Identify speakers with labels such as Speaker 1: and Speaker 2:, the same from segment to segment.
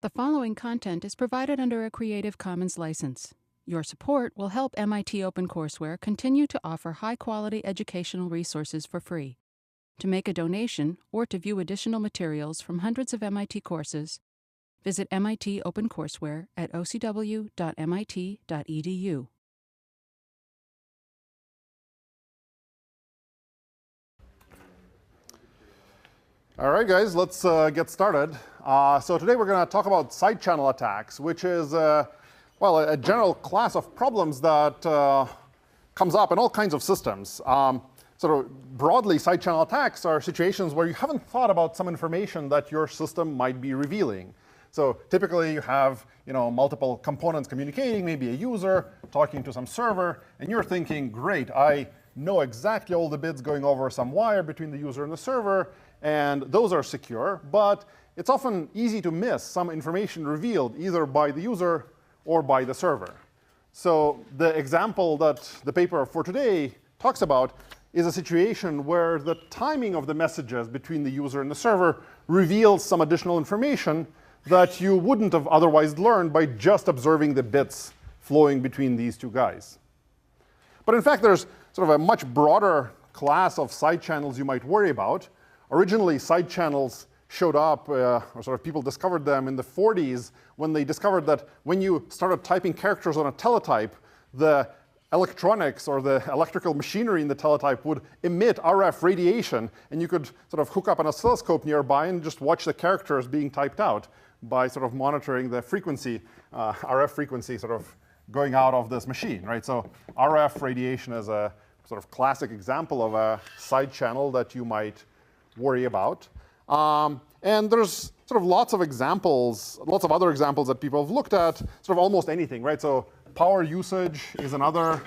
Speaker 1: The following content is provided under a Creative Commons license. Your support will help MIT OpenCourseware continue to offer high-quality educational resources for free. To make a donation or to view additional materials from hundreds of MIT courses, visit MIT OpenCourseware at ocw.mit.edu.
Speaker 2: All right, guys, let's get started. So today we're going to talk about side channel attacks, which is, well, a general class of problems that comes up in all kinds of systems. Sort of broadly, side channel attacks are situations where you haven't thought about some information that your system might be revealing. So typically you have multiple components communicating, maybe a user talking to some server, and you're thinking, great, I know exactly all the bits going over some wire between the user and the server, and those are secure, but it's often easy to miss some information revealed either by the user or by the server. So the example that the paper for today talks about is a situation where the timing of the messages between the user and the server reveals some additional information that you wouldn't have otherwise learned by just observing the bits flowing between these two guys. But in fact, there's sort of a much broader class of side channels you might worry about. Originally, side channels showed up, or sort of people discovered them in the 40s when they discovered that when you started typing characters on a teletype, the electronics or the electrical machinery in the teletype would emit RF radiation, and you could sort of hook up an oscilloscope nearby and just watch the characters being typed out by sort of monitoring the frequency, RF frequency sort of going out of this machine, right? So RF radiation is a sort of classic example of a side channel that you might worry about. And there's sort of lots of examples, lots of other examples that people have looked at, sort of almost anything, right? So power usage is another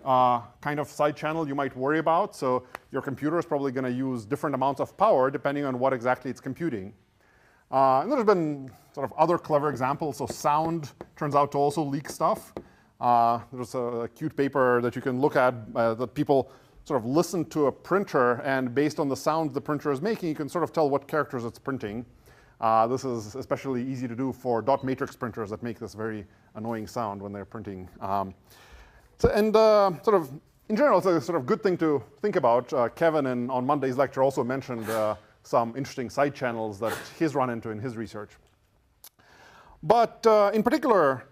Speaker 2: kind of side channel you might worry about. So your computer is probably going to use different amounts of power depending on what exactly it's computing. And there's been sort of other clever examples. So sound turns out to also leak stuff. There's a cute paper that you can look at that people sort of listen to a printer, and based on the sound the printer is making, you can sort of tell what characters it's printing. This is especially easy to do for dot matrix printers that make this very annoying sound when they're printing. Sort of, in general, it's a sort of good thing to think about. Kevin, on Monday's lecture, also mentioned some interesting side channels that he's run into in his research. But in particular,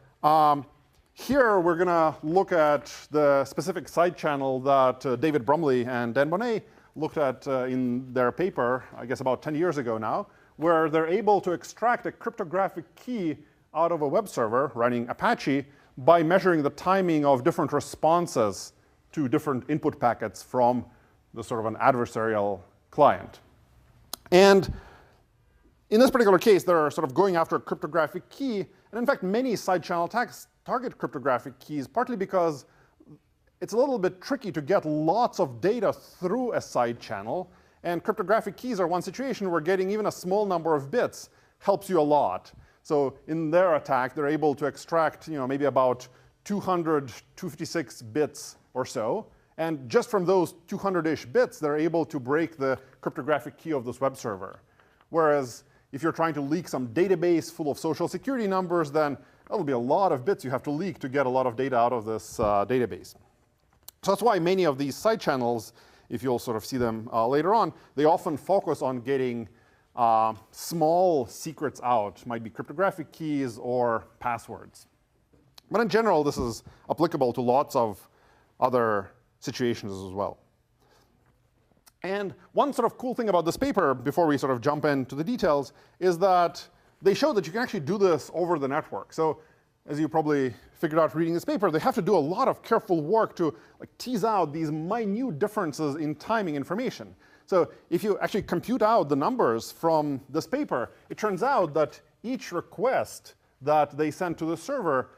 Speaker 2: here we're going to look at the specific side channel that David Brumley and Dan Boneh looked at in their paper, I guess about 10 years ago now, where they're able to extract a cryptographic key out of a web server running Apache by measuring the timing of different responses to different input packets from the sort of an adversarial client. And in this particular case, they're sort of going after a cryptographic key. And in fact, many side channel attacks target cryptographic keys, partly because it's a little bit tricky to get lots of data through a side channel. And cryptographic keys are one situation where getting even a small number of bits helps you a lot. So in their attack, they're able to extract maybe about 256 bits or so. And just from those 200-ish bits, they're able to break the cryptographic key of this web server. Whereas if you're trying to leak some database full of social security numbers, then that'll be a lot of bits you have to leak to get a lot of data out of this database. So that's why many of these side channels, if you'll sort of see them later on, they often focus on getting small secrets out. Might be cryptographic keys or passwords. But in general, this is applicable to lots of other situations as well. And one sort of cool thing about this paper, before we sort of jump into the details, is that they show that you can actually do this over the network. So as you probably figured out reading this paper, they have to do a lot of careful work to tease out these minute differences in timing information. So if you actually compute out the numbers from this paper, it turns out that each request that they send to the server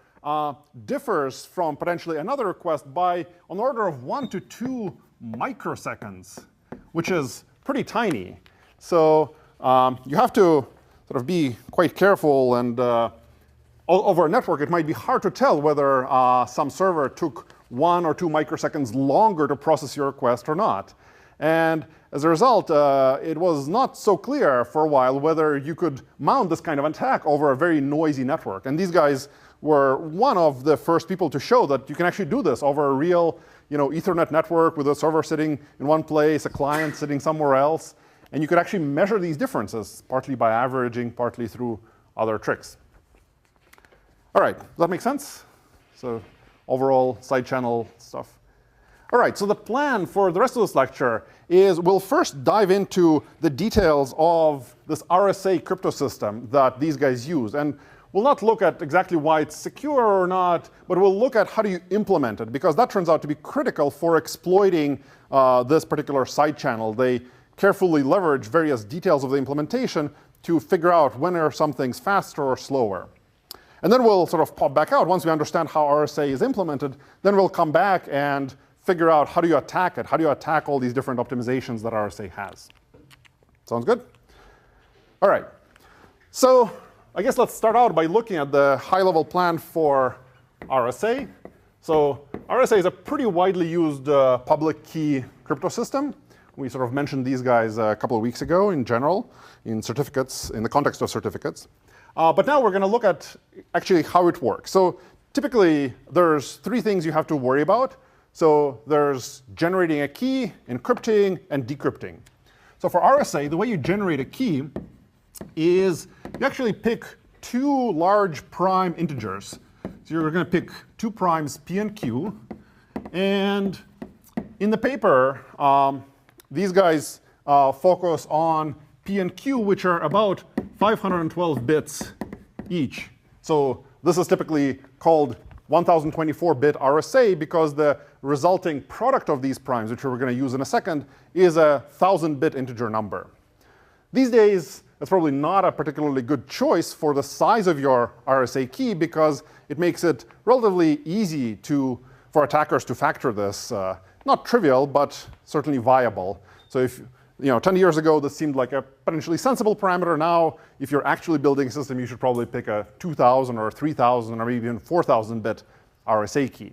Speaker 2: differs from potentially another request by an order of 1 to 2 microseconds, which is pretty tiny. So you have to sort of be quite careful, and over a network, it might be hard to tell whether some server took 1 or 2 microseconds longer to process your request or not. And as a result, it was not so clear for a while whether you could mount this kind of attack over a very noisy network. And these guys were one of the first people to show that you can actually do this over a real Ethernet network with a server sitting in one place, a client sitting somewhere else. And you could actually measure these differences, partly by averaging, partly through other tricks. All right, does that make sense? So overall side channel stuff. All right, so the plan for the rest of this lecture is we'll first dive into the details of this RSA crypto system that these guys use. And we'll not look at exactly why it's secure or not, but we'll look at how do you implement it, because that turns out to be critical for exploiting this particular side channel. They carefully leverage various details of the implementation to figure out when are some things faster or slower. And then we'll sort of pop back out once we understand how RSA is implemented. Then we'll come back and figure out how do you attack it? How do you attack all these different optimizations that RSA has? Sounds good? All right. So I guess let's start out by looking at the high-level plan for RSA. So RSA is a pretty widely used public key crypto system. We sort of mentioned these guys a couple of weeks ago in general, in certificates, in the context of certificates. But now we're going to look at actually how it works. So typically, there's three things you have to worry about. So there's generating a key, encrypting, and decrypting. So for RSA, the way you generate a key is you actually pick two large prime integers. So you're going to pick two primes, P and Q. And in the paper, these guys focus on P and Q, which are about 512 bits each. So this is typically called 1024-bit RSA because the resulting product of these primes, which we're going to use in a second, is a 1000-bit integer number. These days, that's probably not a particularly good choice for the size of your RSA key because it makes it relatively easy for attackers to factor this. Not trivial, but certainly viable. So if 10 years ago, this seemed like a potentially sensible parameter. Now, if you're actually building a system, you should probably pick a 2,000 or 3,000 or even 4,000-bit RSA key.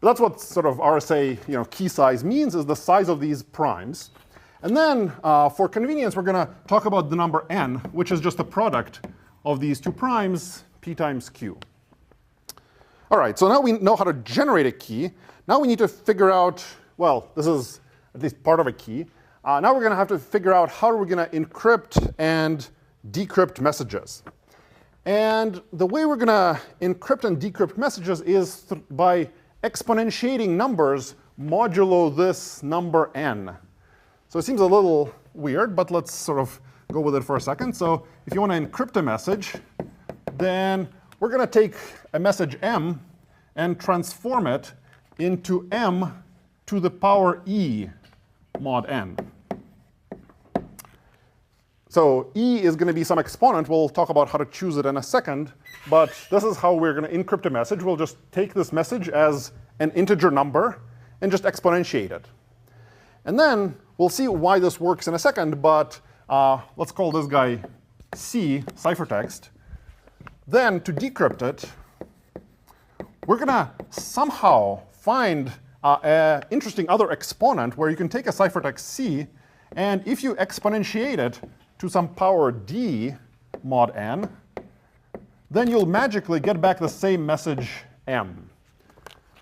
Speaker 2: But that's what sort of RSA key size means, is the size of these primes. And then, for convenience, we're going to talk about the number n, which is just the product of these two primes, p times q. All right, so now we know how to generate a key. Now we need to figure out, well, this is at least part of a key. Now we're going to have to figure out how we're going to encrypt and decrypt messages. And the way we're going to encrypt and decrypt messages is by exponentiating numbers modulo this number n. So it seems a little weird, but let's sort of go with it for a second. So if you want to encrypt a message, then we're going to take a message m and transform it into m to the power e mod n. So e is going to be some exponent. We'll talk about how to choose it in a second. But this is how we're going to encrypt a message. We'll just take this message as an integer number and just exponentiate it. And then we'll see why this works in a second. But let's call this guy C, ciphertext. Then to decrypt it, we're going to somehow find an interesting other exponent where you can take a ciphertext C, and if you exponentiate it to some power d mod n, then you'll magically get back the same message m.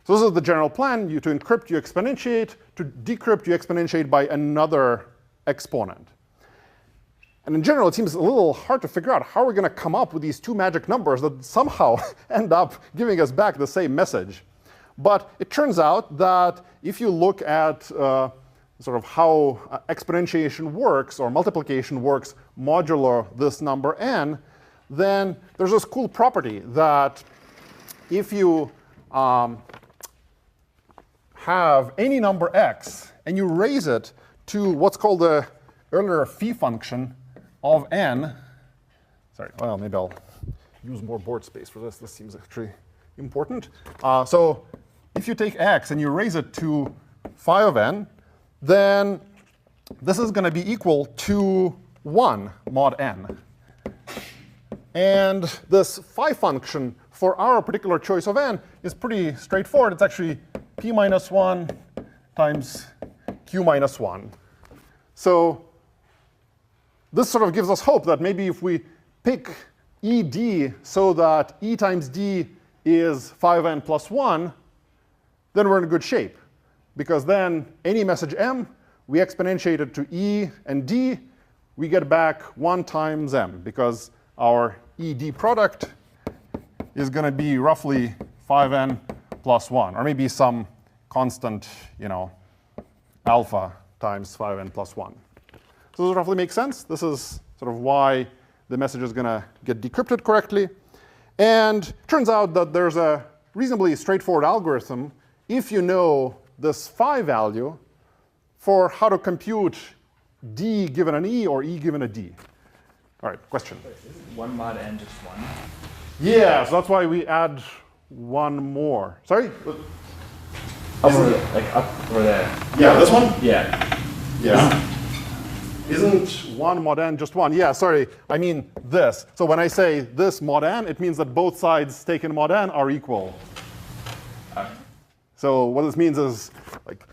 Speaker 2: So this is the general plan. To encrypt, you exponentiate. To decrypt, you exponentiate by another exponent. And in general, it seems a little hard to figure out how we're going to come up with these two magic numbers that somehow end up giving us back the same message. But it turns out that if you look at sort of how exponentiation works or multiplication works modulo this number n, then there's this cool property that if you have any number x and you raise it to what's called the earlier phi function of n, sorry, well, maybe I'll use more board space for this. This seems actually important. So if you take x and you raise it to phi of n, then this is going to be equal to 1 mod n. And this phi function for our particular choice of n is pretty straightforward. It's actually p minus 1 times q minus 1. So this sort of gives us hope that maybe if we pick ED so that E times D is 5n plus 1, then we're in good shape. Because then any message m, we exponentiate it to E and D, we get back 1 times m, because our ED product is going to be roughly 5n plus 1, or maybe some constant, alpha times 5n plus 1. So does it roughly make sense? This is sort of why the message is going to get decrypted correctly. And turns out that there's a reasonably straightforward algorithm if you know this phi value for how to compute D given an E or E given a D. All right, question.
Speaker 3: Isn't one mod n just one?
Speaker 2: Yeah, so that's why we add one more. Sorry?
Speaker 3: Up over there.
Speaker 2: Yeah, this one?
Speaker 3: Yeah.
Speaker 2: Yeah. Isn't one mod n just one? Yeah, sorry, I mean this. So when I say this mod n, it means that both sides taken mod n are equal. So what this means is, like,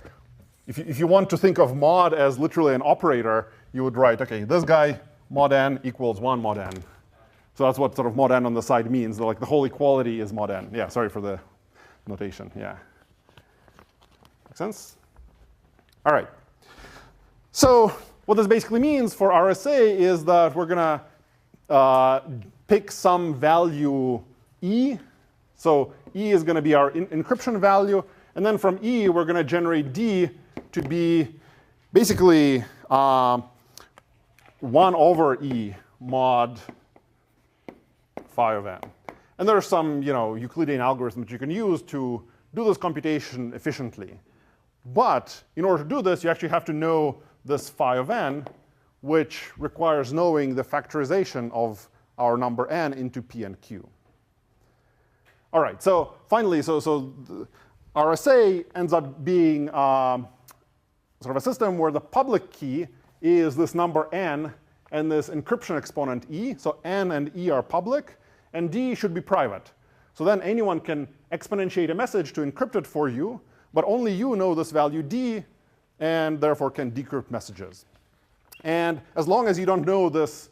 Speaker 2: if you want to think of mod as literally an operator, you would write, OK, this guy mod n equals 1 mod n. So that's what sort of mod n on the side means. Like the whole equality is mod n. Yeah, sorry for the notation. Yeah. Make sense? All right. So what this basically means for RSA is that we're going to pick some value E. So E is going to be our encryption value. And then from E, we're going to generate D to be basically 1 over E mod phi of n. And there are some Euclidean algorithms you can use to do this computation efficiently. But in order to do this, you actually have to know this phi of n, which requires knowing the factorization of our number n into P and Q. All right, so finally, so RSA ends up being sort of a system where the public key is this number n and this encryption exponent E. So n and E are public, and D should be private. So then anyone can exponentiate a message to encrypt it for you, but only you know this value D, and therefore can decrypt messages. And as long as you don't know this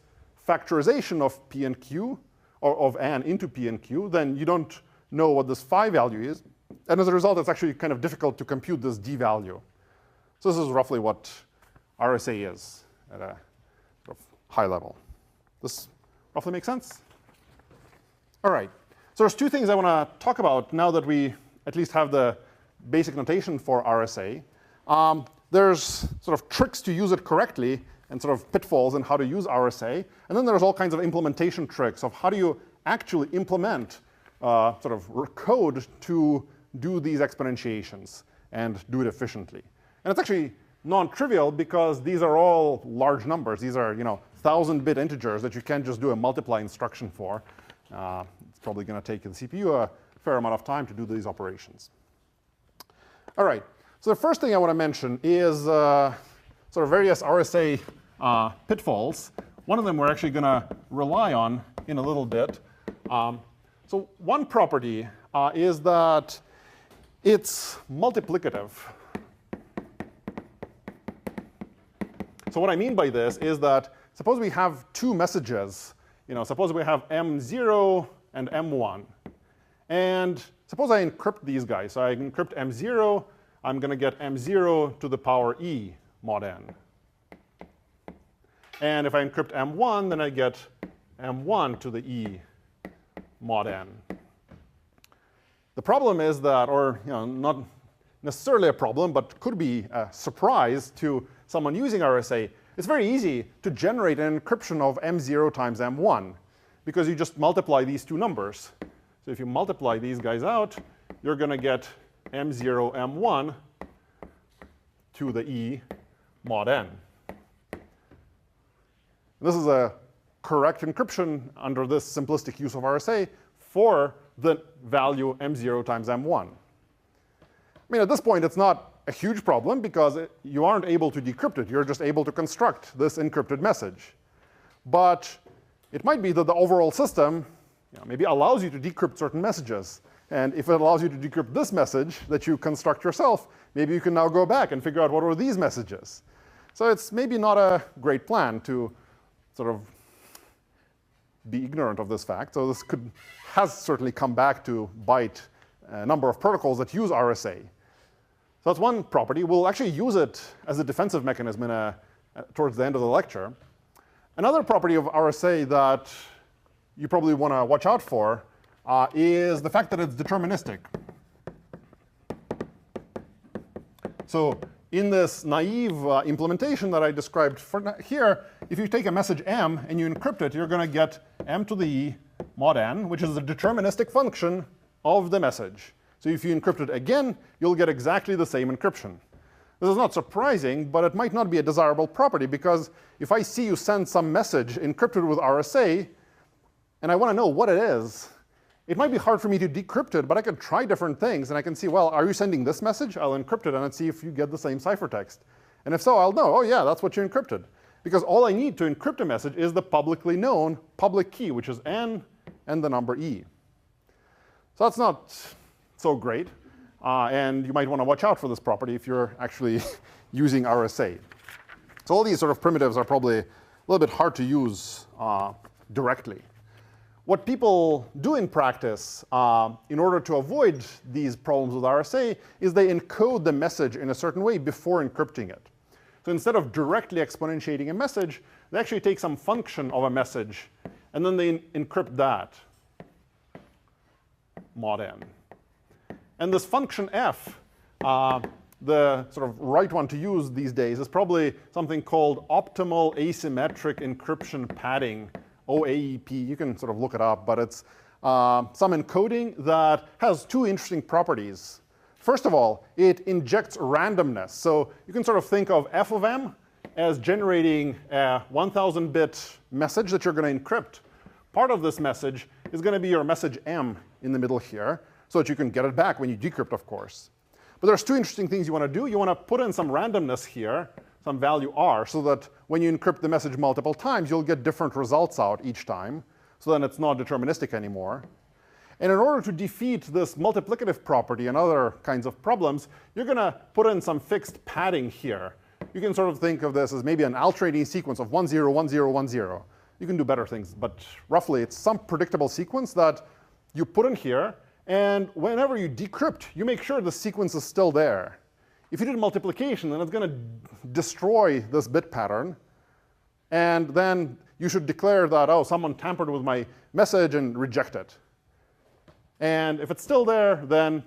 Speaker 2: factorization of P and Q, or of n into P and Q, then you don't know what this phi value is. And as a result, it's actually kind of difficult to compute this D value. So this is roughly what RSA is at a sort of high level. This roughly makes sense? All right. So there's two things I want to talk about now that we at least have the basic notation for RSA. There's sort of tricks to use it correctly and sort of pitfalls in how to use RSA. And then there's all kinds of implementation tricks of how do you actually implement sort of code to do these exponentiations and do it efficiently. And it's actually non-trivial because these are all large numbers. These are 1,000-bit integers that you can't just do a multiply instruction for. It's probably going to take the CPU a fair amount of time to do these operations. All right. So the first thing I want to mention is sort of various RSA pitfalls. One of them we're actually going to rely on in a little bit. So one property is that it's multiplicative. So what I mean by this is that suppose we have two messages. Suppose we have M0 and M1. And suppose I encrypt these guys. So I encrypt M0. I'm going to get M0 to the power E mod n. And if I encrypt M1, then I get M1 to the E mod n. The problem is that, or not necessarily a problem, but could be a surprise to someone using RSA, it's very easy to generate an encryption of M0 times M1 because you just multiply these two numbers. So if you multiply these guys out, you're going to get M0 M1 to the E mod n. This is a correct encryption under this simplistic use of RSA for the value M0 times M1. I mean, at this point, it's not a huge problem because you aren't able to decrypt it. You're just able to construct this encrypted message. But it might be that the overall system maybe allows you to decrypt certain messages. And if it allows you to decrypt this message that you construct yourself, maybe you can now go back and figure out what were these messages. So it's maybe not a great plan to sort of be ignorant of this fact. So this has certainly come back to bite a number of protocols that use RSA. So that's one property. We'll actually use it as a defensive mechanism towards the end of the lecture. Another property of RSA that you probably want to watch out for is the fact that it's deterministic. So in this naive implementation that I described here, if you take a message m and you encrypt it, you're going to get m to the e mod n, which is a deterministic function of the message. So if you encrypt it again, you'll get exactly the same encryption. This is not surprising, but it might not be a desirable property, because if I see you send some message encrypted with RSA, and I want to know what it is, it might be hard for me to decrypt it, but I can try different things, and I can see, well, are you sending this message? I'll encrypt it and see if you get the same ciphertext. And if so, I'll know, oh yeah, that's what you encrypted. Because all I need to encrypt a message is the publicly known public key, which is n and the number e. So that's not so great. And you might want to watch out for this property if you're actually using RSA. So all these sort of primitives are probably a little bit hard to use directly. What people do in practice in order to avoid these problems with RSA is they encode the message in a certain way before encrypting it. So instead of directly exponentiating a message, they actually take some function of a message, and then they encrypt that, mod n. And this function f, the sort of right one to use these days, is probably something called optimal asymmetric encryption padding, OAEP. You can sort of look it up, but it's some encoding that has two interesting properties. First of all, it injects randomness. So you can sort of think of f of m as generating a 1,000-bit message that you're going to encrypt. Part of this message is going to be your message m in the middle here, so that you can get it back when you decrypt, of course. But there's two interesting things you want to do. You want to put in some randomness here, some value r, so that when you encrypt the message multiple times, you'll get different results out each time. So then it's not deterministic anymore. And in order to defeat this multiplicative property and other kinds of problems, you're going to put in some fixed padding here. You can sort of think of this as maybe an alternating sequence of 1, 0, 1, 0, 1, 0. You can do better things, but roughly it's some predictable sequence that you put in here. And whenever you decrypt, you make sure the sequence is still there. If you did multiplication, then it's going to destroy this bit pattern. And then you should declare that, oh, someone tampered with my message, and reject it. And if it's still there, then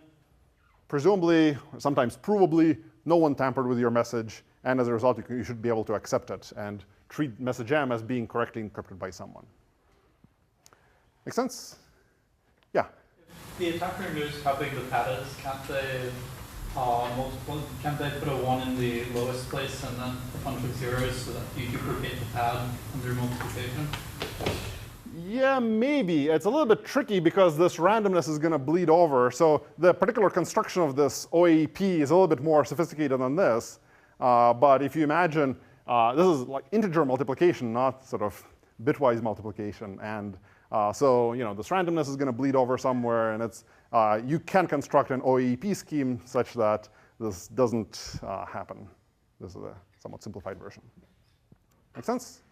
Speaker 2: presumably, sometimes provably, no one tampered with your message. And as a result, you should be able to accept it and treat message m as being correctly encrypted by someone. Make sense? Yeah.
Speaker 4: The attacker knows how big the pad is. Can't they put a 1 in the lowest place and then a bunch of zeros so that you duplicate the pad under multiplication?
Speaker 2: Yeah, maybe. It's a little bit tricky because this randomness is going to bleed over. So the particular construction of this OAEP is a little bit more sophisticated than this. But if you imagine, this is like integer multiplication, not sort of bitwise multiplication. And so this randomness is going to bleed over somewhere. And it's you can construct an OAEP scheme such that this doesn't happen. This is a somewhat simplified version. Make sense?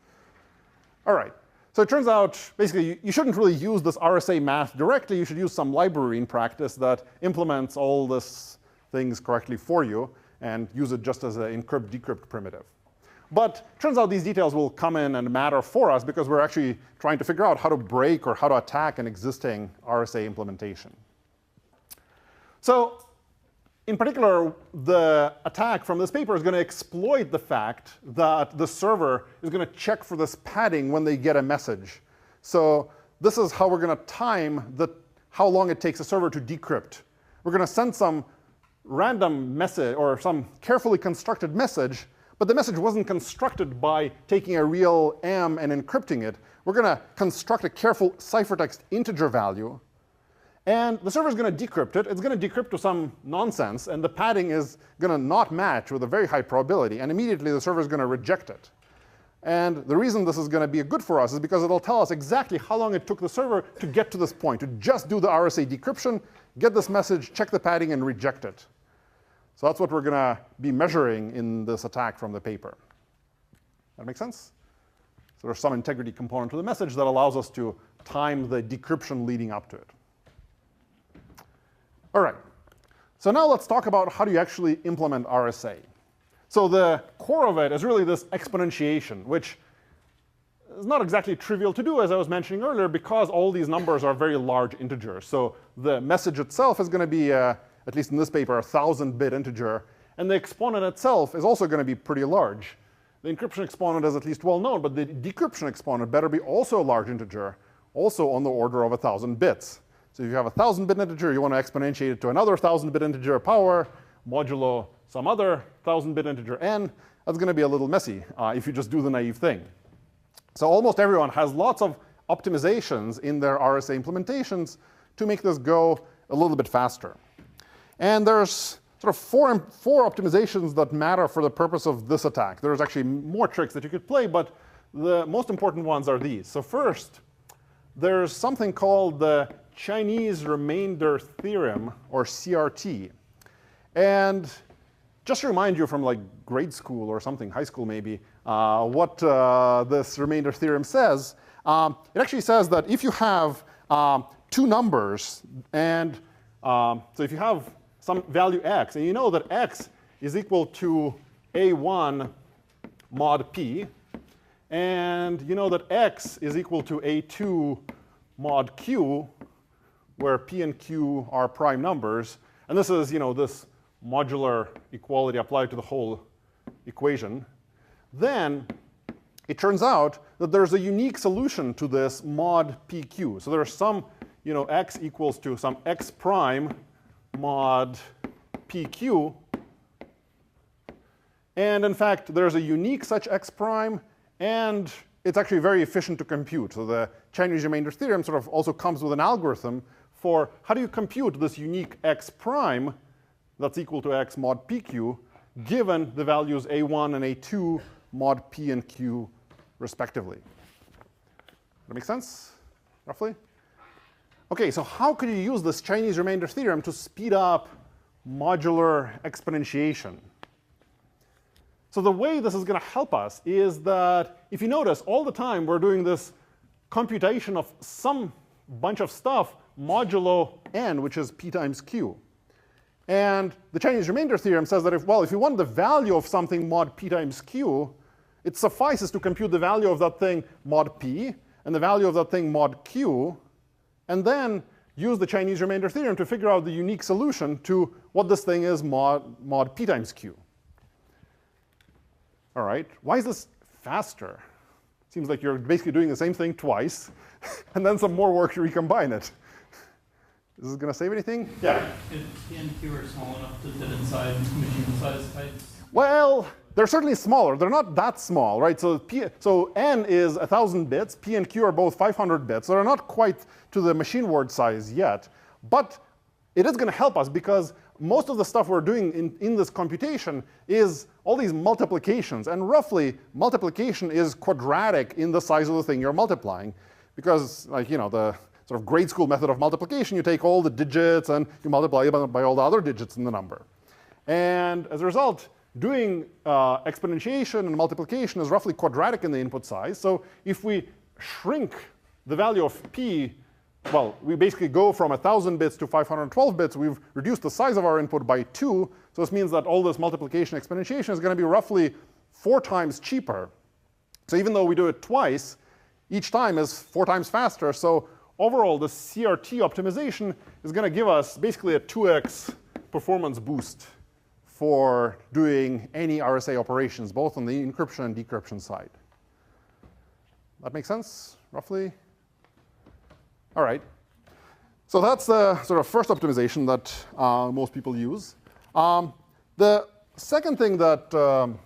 Speaker 2: All right. So it turns out, basically, you shouldn't really use this RSA math directly. You should use some library in practice that implements all these things correctly for you and use it just as an encrypt-decrypt primitive. But it turns out these details will come in and matter for us because we're actually trying to figure out how to break or how to attack an existing RSA implementation. So in particular, the attack from this paper is going to exploit the fact that the server is going to check for this padding when they get a message. So this is how we're going to time how long it takes a server to decrypt. We're going to send some random message or some carefully constructed message, but the message wasn't constructed by taking a real m and encrypting it. We're going to construct a careful ciphertext integer value. And the server is going to decrypt it. It's going to decrypt to some nonsense. And the padding is going to not match with a very high probability. And immediately, the server is going to reject it. And the reason this is going to be good for us is because it'll tell us exactly how long it took the server to get to this point, to just do the RSA decryption, get this message, check the padding, and reject it. So that's what we're going to be measuring in this attack from the paper. That makes sense? So there's some integrity component to the message that allows us to time the decryption leading up to it. All right. So now let's talk about how do you actually implement RSA. So the core of it is really this exponentiation, which is not exactly trivial to do, as I was mentioning earlier, because all these numbers are very large integers. So the message itself is going to be, at least in this paper, a 1,000-bit integer. And the exponent itself is also going to be pretty large. The encryption exponent is at least well known, but the decryption exponent better be also a large integer, also on the order of 1,000 bits. So if you have a 1,000-bit integer, you want to exponentiate it to another 1,000-bit integer power, modulo some other 1,000-bit integer n. That's going to be a little messy if you just do the naive thing. So almost everyone has lots of optimizations in their RSA implementations to make this go a little bit faster. And there's sort of four optimizations that matter for the purpose of this attack. There's actually more tricks that you could play, but the most important ones are these. So first, there's something called the Chinese remainder theorem, or CRT. And just to remind you from like grade school or something, high school maybe, what this remainder theorem says, it actually says that if you have two numbers, and so if you have some value x, and you know that x is equal to a1 mod p, and you know that x is equal to a2 mod q, where p and q are prime numbers, and this is this modular equality applied to the whole equation, then it turns out that there's a unique solution to this mod pq. So there's some x equals to some x prime mod pq. And in fact, there's a unique such x prime, and it's actually very efficient to compute. So the Chinese remainder theorem sort of also comes with an algorithm for how do you compute this unique x prime that's equal to x mod pq, given the values a1 and a2 mod p and q, respectively. That make sense, roughly? OK, so how could you use this Chinese remainder theorem to speed up modular exponentiation? So the way this is going to help us is that, if you notice, all the time we're doing this computation of some bunch of stuff modulo n, which is p times q. And the Chinese remainder theorem says that if you want the value of something mod p times q, it suffices to compute the value of that thing mod p and the value of that thing mod q, and then use the Chinese remainder theorem to figure out the unique solution to what this thing is mod p times q. All right, why is this faster? Seems like you're basically doing the same thing twice, and then some more work to recombine it. Is this going to save anything? Yeah?
Speaker 4: If p and q are small enough to fit inside machine size types?
Speaker 2: Well, they're certainly smaller. They're not that small, right? So n is 1,000 bits. P and q are both 500 bits. So they're not quite to the machine word size yet. But it is going to help us, because most of the stuff we're doing in this computation is all these multiplications. And roughly, multiplication is quadratic in the size of the thing you're multiplying. Because the sort of grade school method of multiplication, you take all the digits and you multiply by all the other digits in the number. And as a result, doing exponentiation and multiplication is roughly quadratic in the input size. So if we shrink the value of p, we basically go from 1,000 bits to 512 bits. We've reduced the size of our input by 2. So this means that all this multiplication exponentiation is going to be roughly 4 times cheaper. So even though we do it twice, each time is 4 times faster. So overall, the CRT optimization is going to give us basically a 2x performance boost for doing any RSA operations, both on the encryption and decryption side. That make sense, roughly? All right. So that's the sort of first optimization that most people use. The second thing that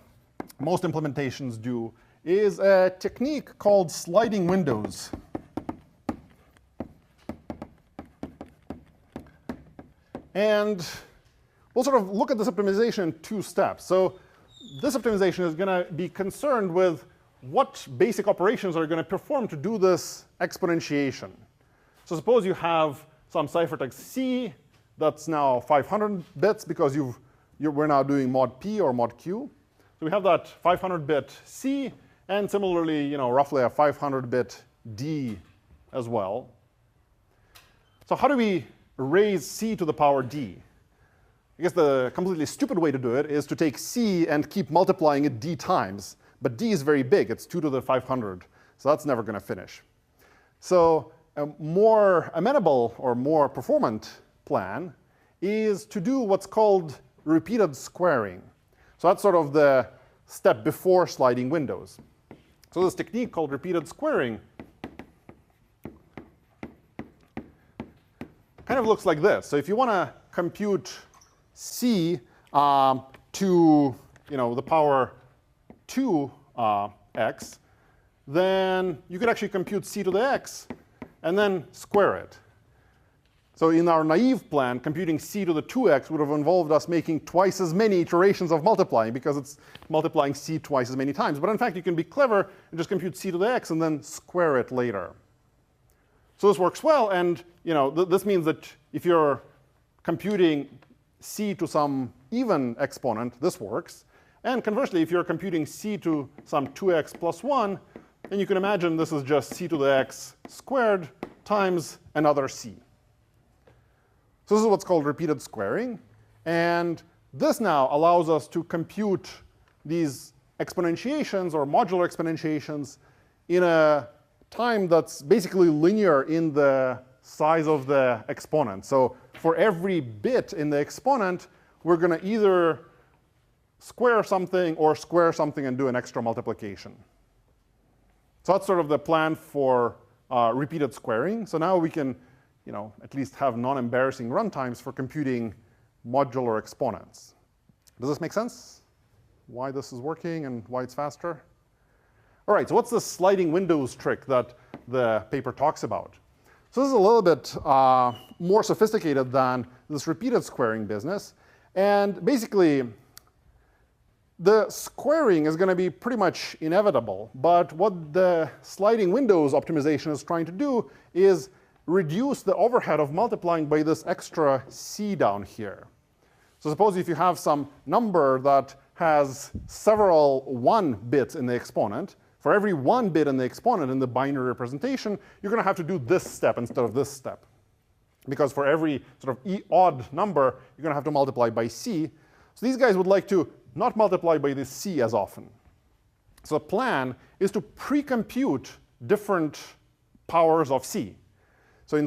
Speaker 2: most implementations do is a technique called sliding windows. And we'll sort of look at this optimization in 2 steps. So this optimization is going to be concerned with what basic operations are going to perform to do this exponentiation. So suppose you have some ciphertext C that's now 500 bits because we're now doing mod P or mod Q. So we have that 500-bit C, and similarly, roughly a 500-bit D as well. So how do we raise c to the power d? I guess the completely stupid way to do it is to take c and keep multiplying it d times. But d is very big. It's 2 to the 500. So that's never going to finish. So a more amenable or more performant plan is to do what's called repeated squaring. So that's sort of the step before sliding windows. So this technique called repeated squaring kind of looks like this. So if you want to compute c to the power 2x, then you could actually compute c to the x and then square it. So in our naive plan, computing c to the 2x would have involved us making twice as many iterations of multiplying because it's multiplying c twice as many times. But in fact, you can be clever and just compute c to the x and then square it later. So this works well, and this means that if you're computing c to some even exponent, this works. And conversely, if you're computing c to some 2x plus 1, then you can imagine this is just c to the x squared times another c. So this is what's called repeated squaring. And this now allows us to compute these exponentiations or modular exponentiations in a time that's basically linear in the size of the exponent. So for every bit in the exponent, we're going to either square something or square something and do an extra multiplication. So that's sort of the plan for repeated squaring. So now we can at least have non-embarrassing runtimes for computing modular exponents. Does this make sense? Why this is working and why it's faster? All right, so what's the sliding windows trick that the paper talks about? So this is a little bit more sophisticated than this repeated squaring business. And basically, the squaring is going to be pretty much inevitable. But what the sliding windows optimization is trying to do is reduce the overhead of multiplying by this extra c down here. So suppose if you have some number that has several 1 bits in the exponent, for every 1 bit in the exponent in the binary representation, you're going to have to do this step instead of this step. Because for every sort of odd number, you're going to have to multiply by c. So these guys would like to not multiply by this c as often. So the plan is to pre-compute different powers of c. So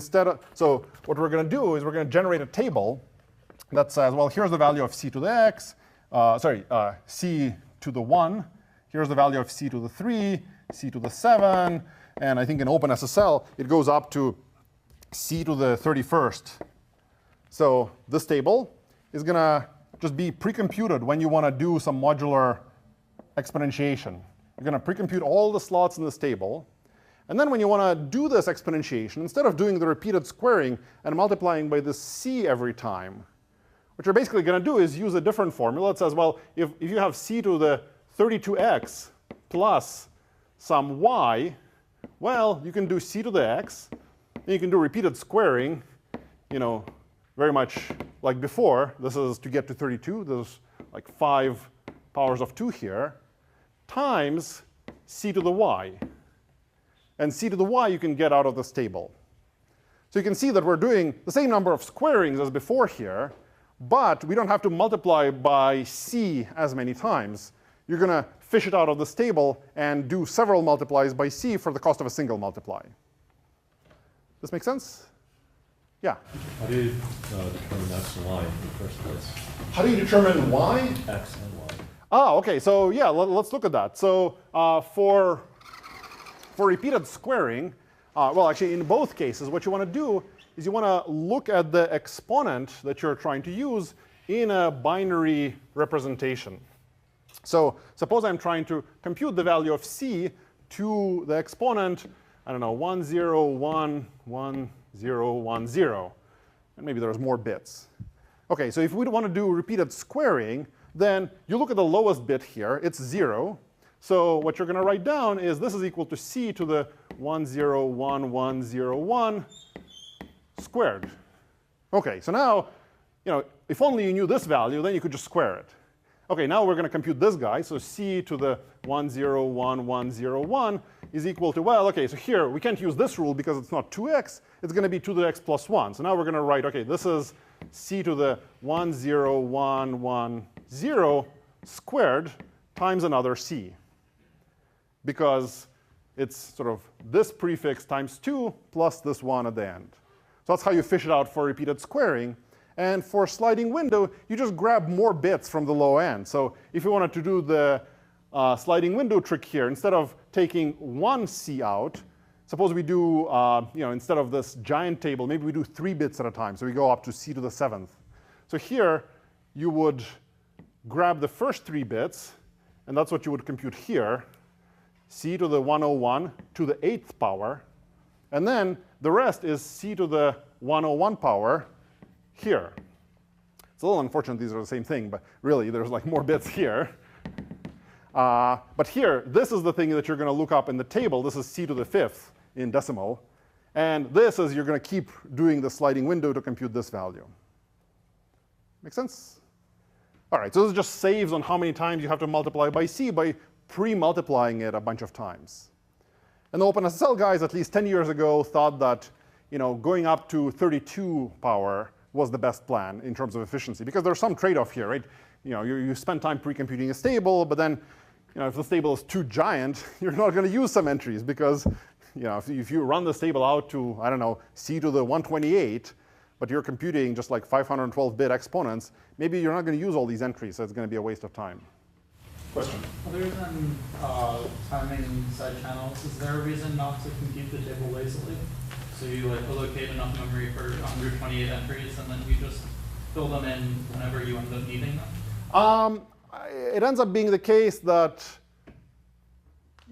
Speaker 2: what we're going to do is we're going to generate a table that says, well, here's the value of c to the x, c to the 1. Here's the value of c to the 3, c to the 7, and I think in OpenSSL, it goes up to c to the 31st. So this table is going to just be pre-computed when you want to do some modular exponentiation. You're going to pre-compute all the slots in this table. And then when you want to do this exponentiation, instead of doing the repeated squaring and multiplying by this c every time, what you're basically going to do is use a different formula. It says, well, if you have c to the 32x plus some y, well, you can do c to the x. And you can do repeated squaring, very much like before. This is to get to 32. There's like 5 powers of 2 here, times c to the y. And c to the y you can get out of this table. So you can see that we're doing the same number of squarings as before here, but we don't have to multiply by c as many times. You're going to fish it out of this table and do several multiplies by c for the cost of a single multiply. This make sense? Yeah?
Speaker 5: How do you determine x and y in the first place?
Speaker 2: How do you determine y?
Speaker 5: X and y.
Speaker 2: Ah, OK. So yeah, let's look at that. So for repeated squaring, well, actually, in both cases, what you want to do is you want to look at the exponent that you're trying to use in a binary representation. So suppose I'm trying to compute the value of c to the exponent, I don't know, 1, 0, 1, 1, 0, 1, 0. And maybe there's more bits. OK, so if we want to do repeated squaring, then you look at the lowest bit here. It's 0. So what you're going to write down is this is equal to c to the 1, 0, 1, 1, 0, 1 squared. OK, so now, if only you knew this value, then you could just square it. OK, now we're going to compute this guy. So c to the 1, 0, 1, 1, 0, 1 is equal to, well, OK, so here we can't use this rule because it's not 2x. It's going to be 2 to the x plus 1. So now we're going to write, OK, this is c to the 1, 0, 1, 1, 0 squared times another c, because it's sort of this prefix times 2 plus this 1 at the end. So that's how you fish it out for repeated squaring. And for sliding window, you just grab more bits from the low end. So if you wanted to do the sliding window trick here, instead of taking one c out, suppose we do, instead of this giant table, maybe we do 3 bits at a time. So we go up to c to the 7th. So here, you would grab the first 3 bits, and that's what you would compute here, c to the 101 to the 8th power. And then the rest is c to the 101 power here. It's a little unfortunate these are the same thing, but really, there's like more bits here. But here, this is the thing that you're going to look up in the table. This is c to the 5th in decimal. And this is you're going to keep doing the sliding window to compute this value. Make sense? All right, so this just saves on how many times you have to multiply by c by pre-multiplying it a bunch of times. And the OpenSSL guys, at least 10 years ago, thought that going up to 32 power was the best plan in terms of efficiency, because there's some trade-off here, right? You spend time pre-computing a stable, but then if the stable is too giant, you're not going to use some entries, because if you run the stable out to, I don't know, c to the 128, but you're computing just like 512-bit exponents, maybe you're not going to use all these entries, so it's going to be a waste of time. Question?
Speaker 4: Other than timing side channels, is there a reason not to compute the table lazily? So you allocate enough memory for 128 entries, and then you just fill them in whenever you end up needing them?
Speaker 2: It ends up being the case that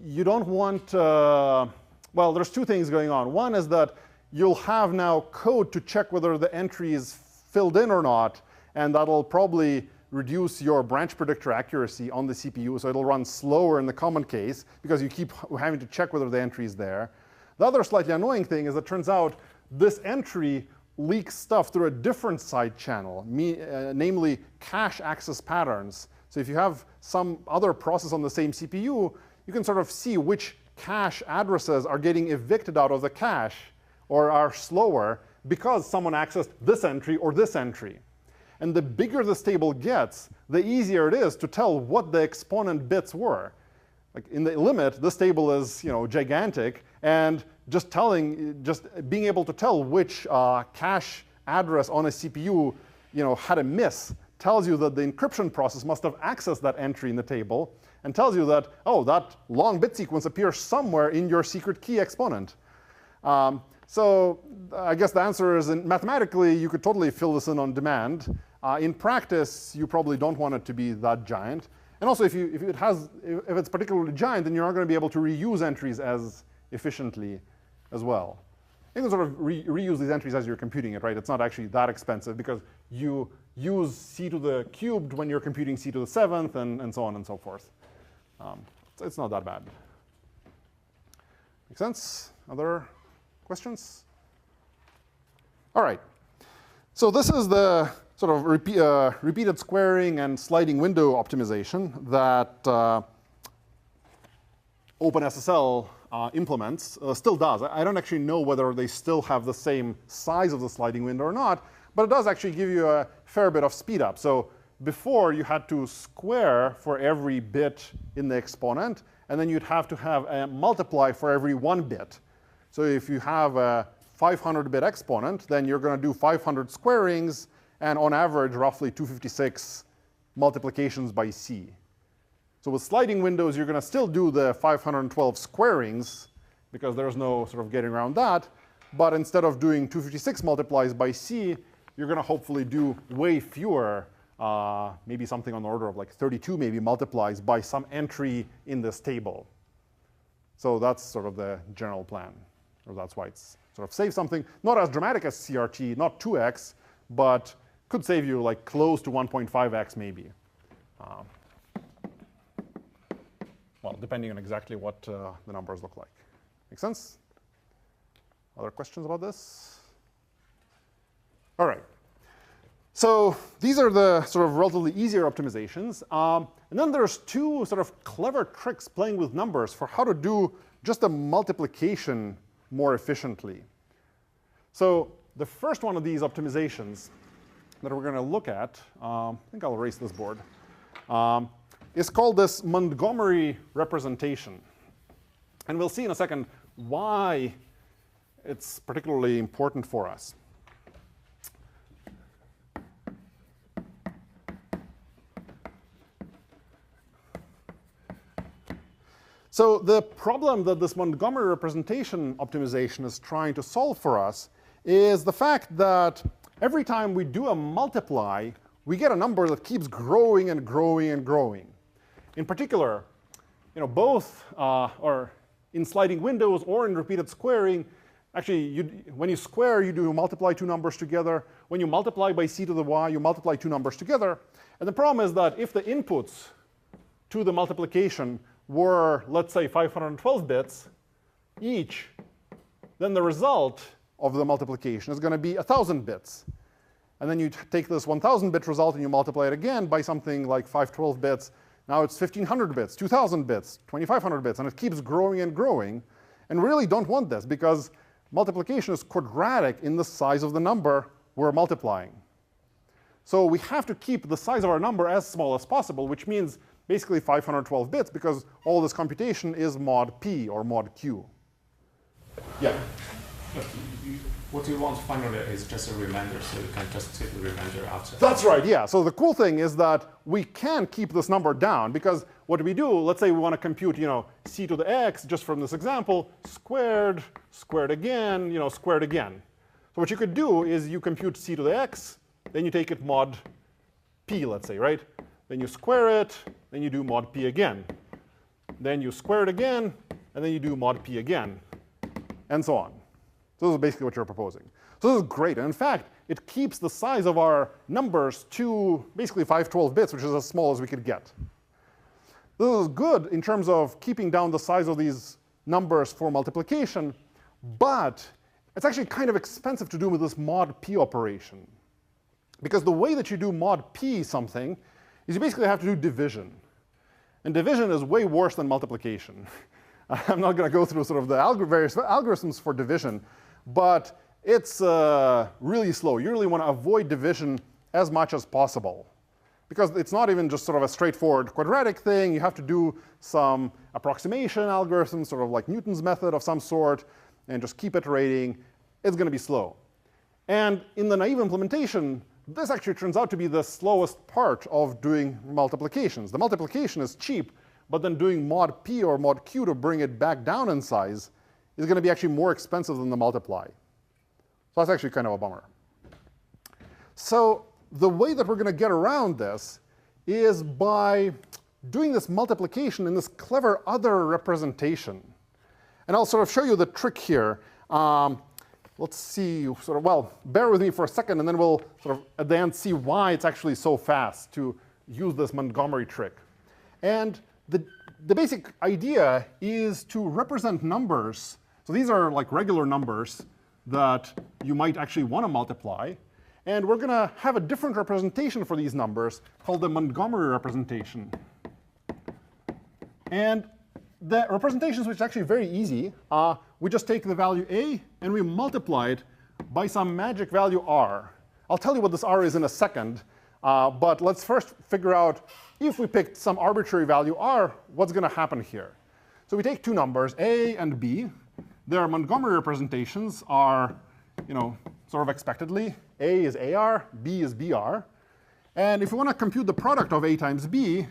Speaker 2: you don't want, well, there's 2 things going on. One is that you'll have now code to check whether the entry is filled in or not, and that'll probably reduce your branch predictor accuracy on the CPU, so it'll run slower in the common case, because you keep having to check whether the entry is there. The other slightly annoying thing is it turns out this entry leaks stuff through a different side channel, namely cache access patterns. So if you have some other process on the same CPU, you can sort of see which cache addresses are getting evicted out of the cache or are slower because someone accessed this entry or this entry. And the bigger this table gets, the easier it is to tell what the exponent bits were. Like in the limit, this table is gigantic, and just being able to tell which cache address on a CPU had a miss tells you that the encryption process must have accessed that entry in the table, and tells you that, oh, that long bit sequence appears somewhere in your secret key exponent. So I guess the answer is, mathematically, you could totally fill this in on demand. In practice, you probably don't want it to be that giant. And also, if it's particularly giant, then you're not going to be able to reuse entries as efficiently as well. You can sort of reuse these entries as you're computing it, right? It's not actually that expensive, because you use c to the cubed when you're computing c to the 7th, and so on and so forth. So it's not that bad. Make sense? Other questions? All right. So this is the sort of repeated squaring and sliding window optimization that OpenSSL implements, still does. I don't actually know whether they still have the same size of the sliding window or not, but it does actually give you a fair bit of speed up. So before, you had to square for every bit in the exponent, and then you'd have to have a multiply for every 1 bit. So if you have a 500-bit exponent, then you're going to do 500 squarings, and on average, roughly 256 multiplications by c. So with sliding windows, you're going to still do the 512 squarings, because there's no sort of getting around that. But instead of doing 256 multiplies by c, you're going to hopefully do way fewer, maybe something on the order of like 32 maybe multiplies by some entry in this table. So that's sort of the general plan. Or that's why it's sort of saves something. Not as dramatic as CRT, not 2x, but could save you like close to 1.5x maybe. Well, depending on exactly what the numbers look like. Make sense? Other questions about this? All right. So these are the sort of relatively easier optimizations. And then there's two sort of clever tricks playing with numbers for how to do just a multiplication more efficiently. So the first one of these optimizations that we're going to look at, I think I'll erase this board, is called this Montgomery representation. And we'll see in a second why it's particularly important for us. So the problem that this Montgomery representation optimization is trying to solve for us is the fact that every time we do a multiply, we get a number that keeps growing and growing and growing. In particular, both or in sliding windows or in repeated squaring, actually, when you square, you do multiply two numbers together. When you multiply by c to the y, you multiply two numbers together. And the problem is that if the inputs to the multiplication were, let's say, 512 bits each, then the result of the multiplication is going to be 1,000 bits. And then you take this 1,000-bit result and you multiply it again by something like 512 bits. Now it's 1,500 bits, 2,000 bits, 2,500 bits, and it keeps growing and growing. And we really don't want this, because multiplication is quadratic in the size of the number we're multiplying. So we have to keep the size of our number as small as possible, which means basically 512 bits, because all this computation is mod p or mod q. Yeah?
Speaker 6: But what you want finally is just a remainder, so you can just take the remainder after.
Speaker 2: That's right, yeah. So the cool thing is that we can keep this number down, because what do we do? Let's say we want to compute, c to the x, just from this example, squared, squared again, squared again. So what you could do is you compute c to the x, then you take it mod p, let's say, right? Then you square it, then you do mod p again. Then you square it again, and then you do mod p again, and so on. So this is basically what you're proposing. So this is great. And in fact, it keeps the size of our numbers to basically 512 bits, which is as small as we could get. This is good in terms of keeping down the size of these numbers for multiplication, but it's actually kind of expensive to do with this mod p operation. Because the way that you do mod p something is you basically have to do division. And division is way worse than multiplication. I'm not going to go through sort of the various algorithms for division, but it's really slow. You really want to avoid division as much as possible, because it's not even just sort of a straightforward quadratic thing. You have to do some approximation algorithm, sort of like Newton's method of some sort, and just keep iterating. It's going to be slow. And in the naive implementation, this actually turns out to be the slowest part of doing multiplications. The multiplication is cheap, but then doing mod p or mod q to bring it back down in size is going to be actually more expensive than the multiply. So that's actually kind of a bummer. So the way that we're going to get around this is by doing this multiplication in this clever other representation. And I'll sort of show you the trick here. Let's see, bear with me for a second, and then we'll sort of at the end see why it's actually so fast to use this Montgomery trick. And the basic idea is to represent numbers. So these are like regular numbers that you might actually want to multiply. And we're going to have a different representation for these numbers called the Montgomery representation. And the representation is actually very easy. We just take the value a and we multiply it by some magic value r. I'll tell you what this r is in a second, but let's first figure out if we picked some arbitrary value r, what's going to happen here. So we take two numbers, a and b. Their Montgomery representations are, sort of expectedly. A is AR, B is BR. And if we want to compute the product of A times B,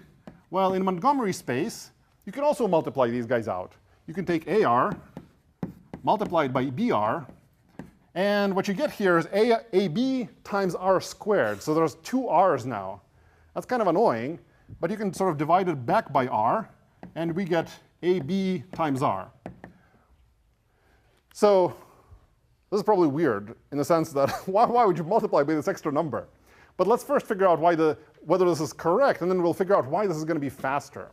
Speaker 2: well, in Montgomery space, you can also multiply these guys out. You can take AR, multiplied by BR, and what you get here is AB times R squared. So there's two R's now. That's kind of annoying, but you can sort of divide it back by R, and we get AB times R. So this is probably weird in the sense that why would you multiply by this extra number? But let's first figure out whether this is correct, and then we'll figure out why this is going to be faster.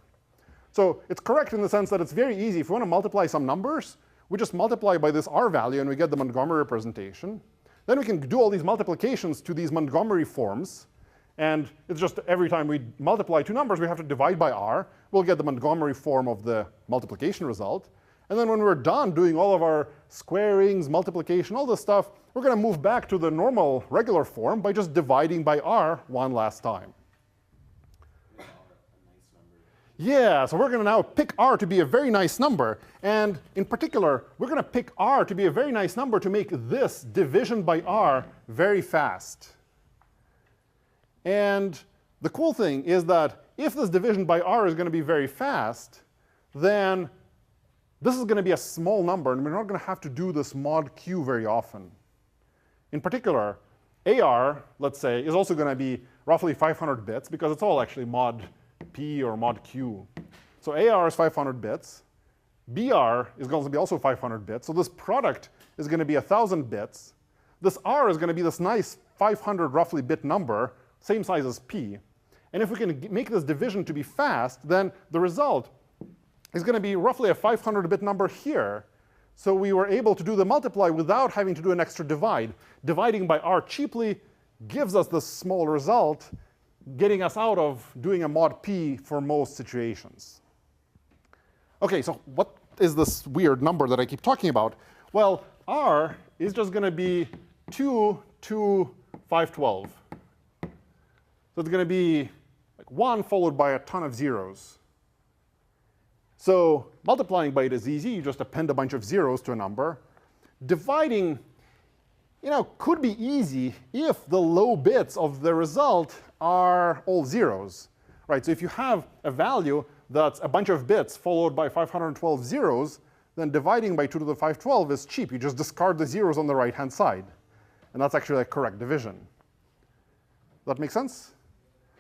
Speaker 2: So it's correct in the sense that it's very easy. If we want to multiply some numbers, we just multiply by this R value, and we get the Montgomery representation. Then we can do all these multiplications to these Montgomery forms. And it's just every time we multiply two numbers, we have to divide by r. We'll get the Montgomery form of the multiplication result. And then when we're done doing all of our squarings, multiplication, all this stuff, we're going to move back to the normal, regular form by just dividing by r one last time. Yeah, so we're going to now pick r to be a very nice number. And in particular, we're going to pick r to be a very nice number to make this division by r very fast. And the cool thing is that if this division by r is going to be very fast, then this is going to be a small number, and we're not going to have to do this mod q very often. In particular, AR, let's say, is also going to be roughly 500 bits, because it's all actually mod P or mod Q. So AR is 500 bits. BR is going to be also 500 bits. So this product is going to be 1,000 bits. This R is going to be this nice 500 roughly bit number, same size as P. And if we can make this division to be fast, then the result is going to be roughly a 500-bit number here. So we were able to do the multiply without having to do an extra divide. Dividing by r cheaply gives us this small result, getting us out of doing a mod p for most situations. OK, so what is this weird number that I keep talking about? Well, r is just going to be 2 to 512. So it's going to be like 1 followed by a ton of zeros. So multiplying by it is easy. You just append a bunch of zeros to a number. Dividing, could be easy if the low bits of the result are all zeros. Right? So if you have a value that's a bunch of bits followed by 512 zeros, then dividing by 2 to the 512 is cheap. You just discard the zeros on the right-hand side. And that's actually a correct division. Does that make sense?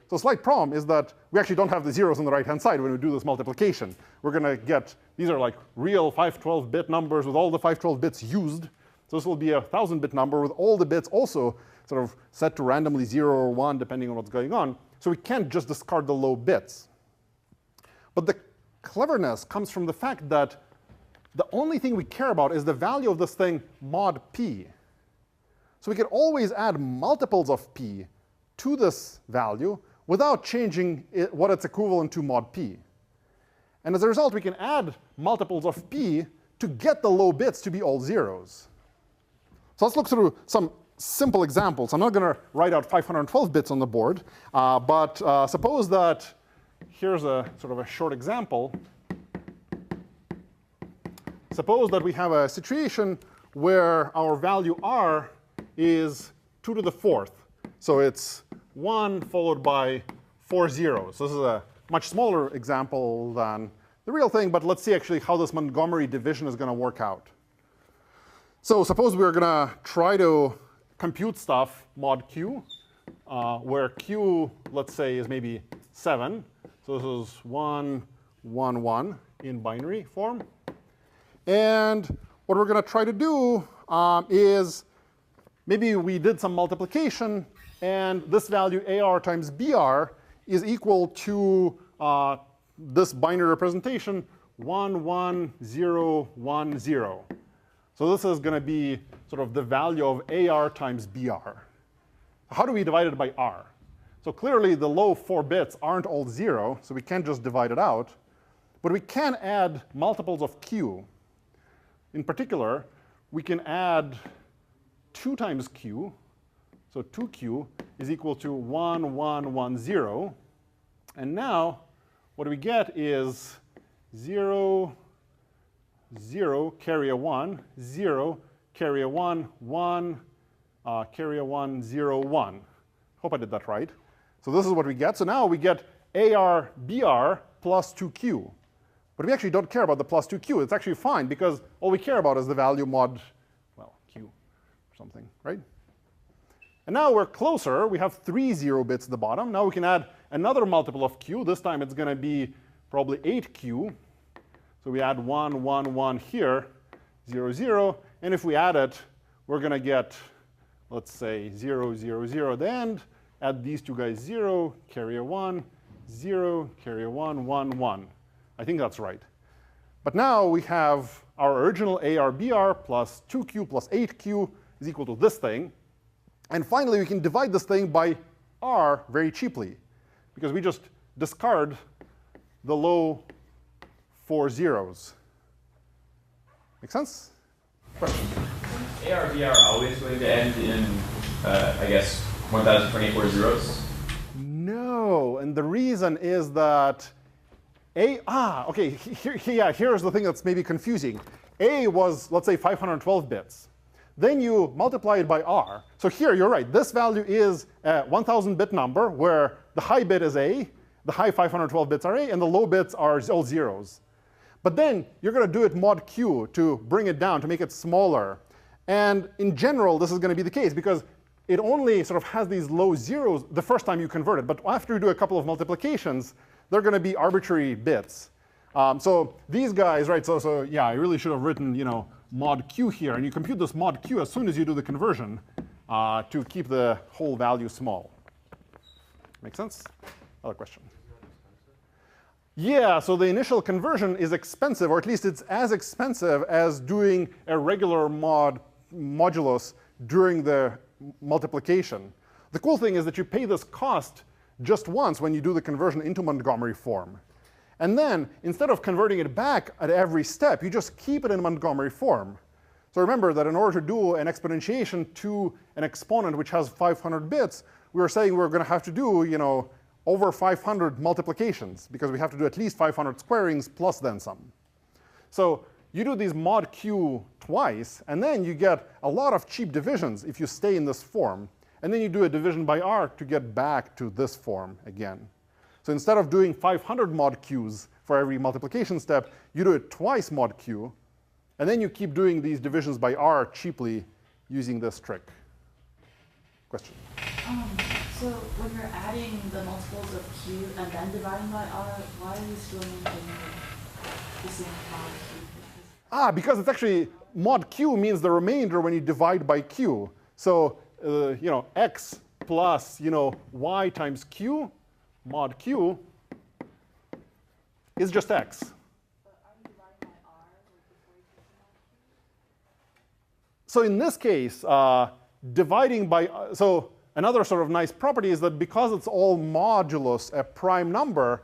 Speaker 2: So a slight problem is that we actually don't have the zeros on the right-hand side when we do this multiplication. We're going to get, these are like real 512-bit numbers with all the 512 bits used. So this will be a 1,000-bit number with all the bits also sort of set to randomly 0 or 1, depending on what's going on. So we can't just discard the low bits. But the cleverness comes from the fact that the only thing we care about is the value of this thing mod p. So we can always add multiples of p to this value without changing what it's equivalent to mod p. And as a result, we can add multiples of p to get the low bits to be all zeros. So let's look through some simple examples. I'm not going to write out 512 bits on the board, but suppose that here's a sort of a short example. Suppose that we have a situation where our value r is 2 to the 4th. So it's 1 followed by 4 zeros. So this is a much smaller example than the real thing, but let's see actually how this Montgomery division is going to work out. So suppose we're going to try to compute stuff mod q, where q, let's say, is maybe 7. So this is 1, 1, 1 in binary form. And what we're going to try to do is maybe we did some multiplication, and this value AR times BR is equal to this binary representation 1, 1, 0, 1, 0. So this is going to be sort of the value of AR times BR. How do we divide it by R? So clearly, the low 4 bits aren't all 0, so we can't just divide it out. But we can add multiples of q. In particular, we can add 2 times q. So 2q is equal to 1, 1, 1, 0. And now what we get is 0, 0, carry a 1, 0, carry a 1, 1, carry a 1, 0, 1. Hope I did that right. So this is what we get. So now we get AR, BR plus 2q. But we actually don't care about the plus 2q. It's actually fine, because all we care about is the value mod, well, q or something, right? And now we're closer. We have 3 0 bits at the bottom. Now we can add another multiple of q. This time it's going to be probably 8q. So we add 1, 1, 1 here, 0, 0. And if we add it, we're going to get, let's say, 0, 0, 0 at the end. Add these two guys 0, carry a 1, 0, carry a 1, 1, 1. I think that's right. But now we have our original AR, BR plus 2q plus 8q is equal to this thing. And finally, we can divide this thing by r very cheaply, because we just discard the low 4 zeros. Make sense? Question?
Speaker 3: ARVR always going to end in, I guess, 1024 zeros?
Speaker 2: No, and the reason is that okay, here's the thing that's maybe confusing. A was, let's say, 512 bits. Then you multiply it by r. So here, you're right. This value is a 1,000-bit number, where the high bit is a, the high 512 bits are a, and the low bits are all zeros. But then you're going to do it mod q to bring it down, to make it smaller. And in general, this is going to be the case, because it only sort of has these low zeros the first time you convert it. But after you do a couple of multiplications, they're going to be arbitrary bits. So these guys, right, so yeah, I really should have written, mod q here. And you compute this mod q as soon as you do the conversion to keep the whole value small. Make sense? Other question? Yeah, so the initial conversion is expensive, or at least it's as expensive as doing a regular modulus during the multiplication. The cool thing is that you pay this cost just once when you do the conversion into Montgomery form. And then, instead of converting it back at every step, you just keep it in Montgomery form. So remember that in order to do an exponentiation to an exponent which has 500 bits, we were saying we're going to have to do, over 500 multiplications, because we have to do at least 500 squarings plus then some. So you do these mod q twice, and then you get a lot of cheap divisions if you stay in this form. And then you do a division by r to get back to this form again. So instead of doing 500 mod q's for every multiplication step, you do it twice mod q. And then you keep doing these divisions by r cheaply using this trick. Question?
Speaker 7: So when you're adding the multiples of q and then dividing by r, why are you still maintaining the same mod q?
Speaker 2: Because it's actually mod q means the remainder when you divide by q. So x plus y times q, mod q, is just x.
Speaker 7: But are you dividing by r before you put the mod q?
Speaker 2: So in this case, dividing by so another sort of nice property is that because it's all modulus a prime number,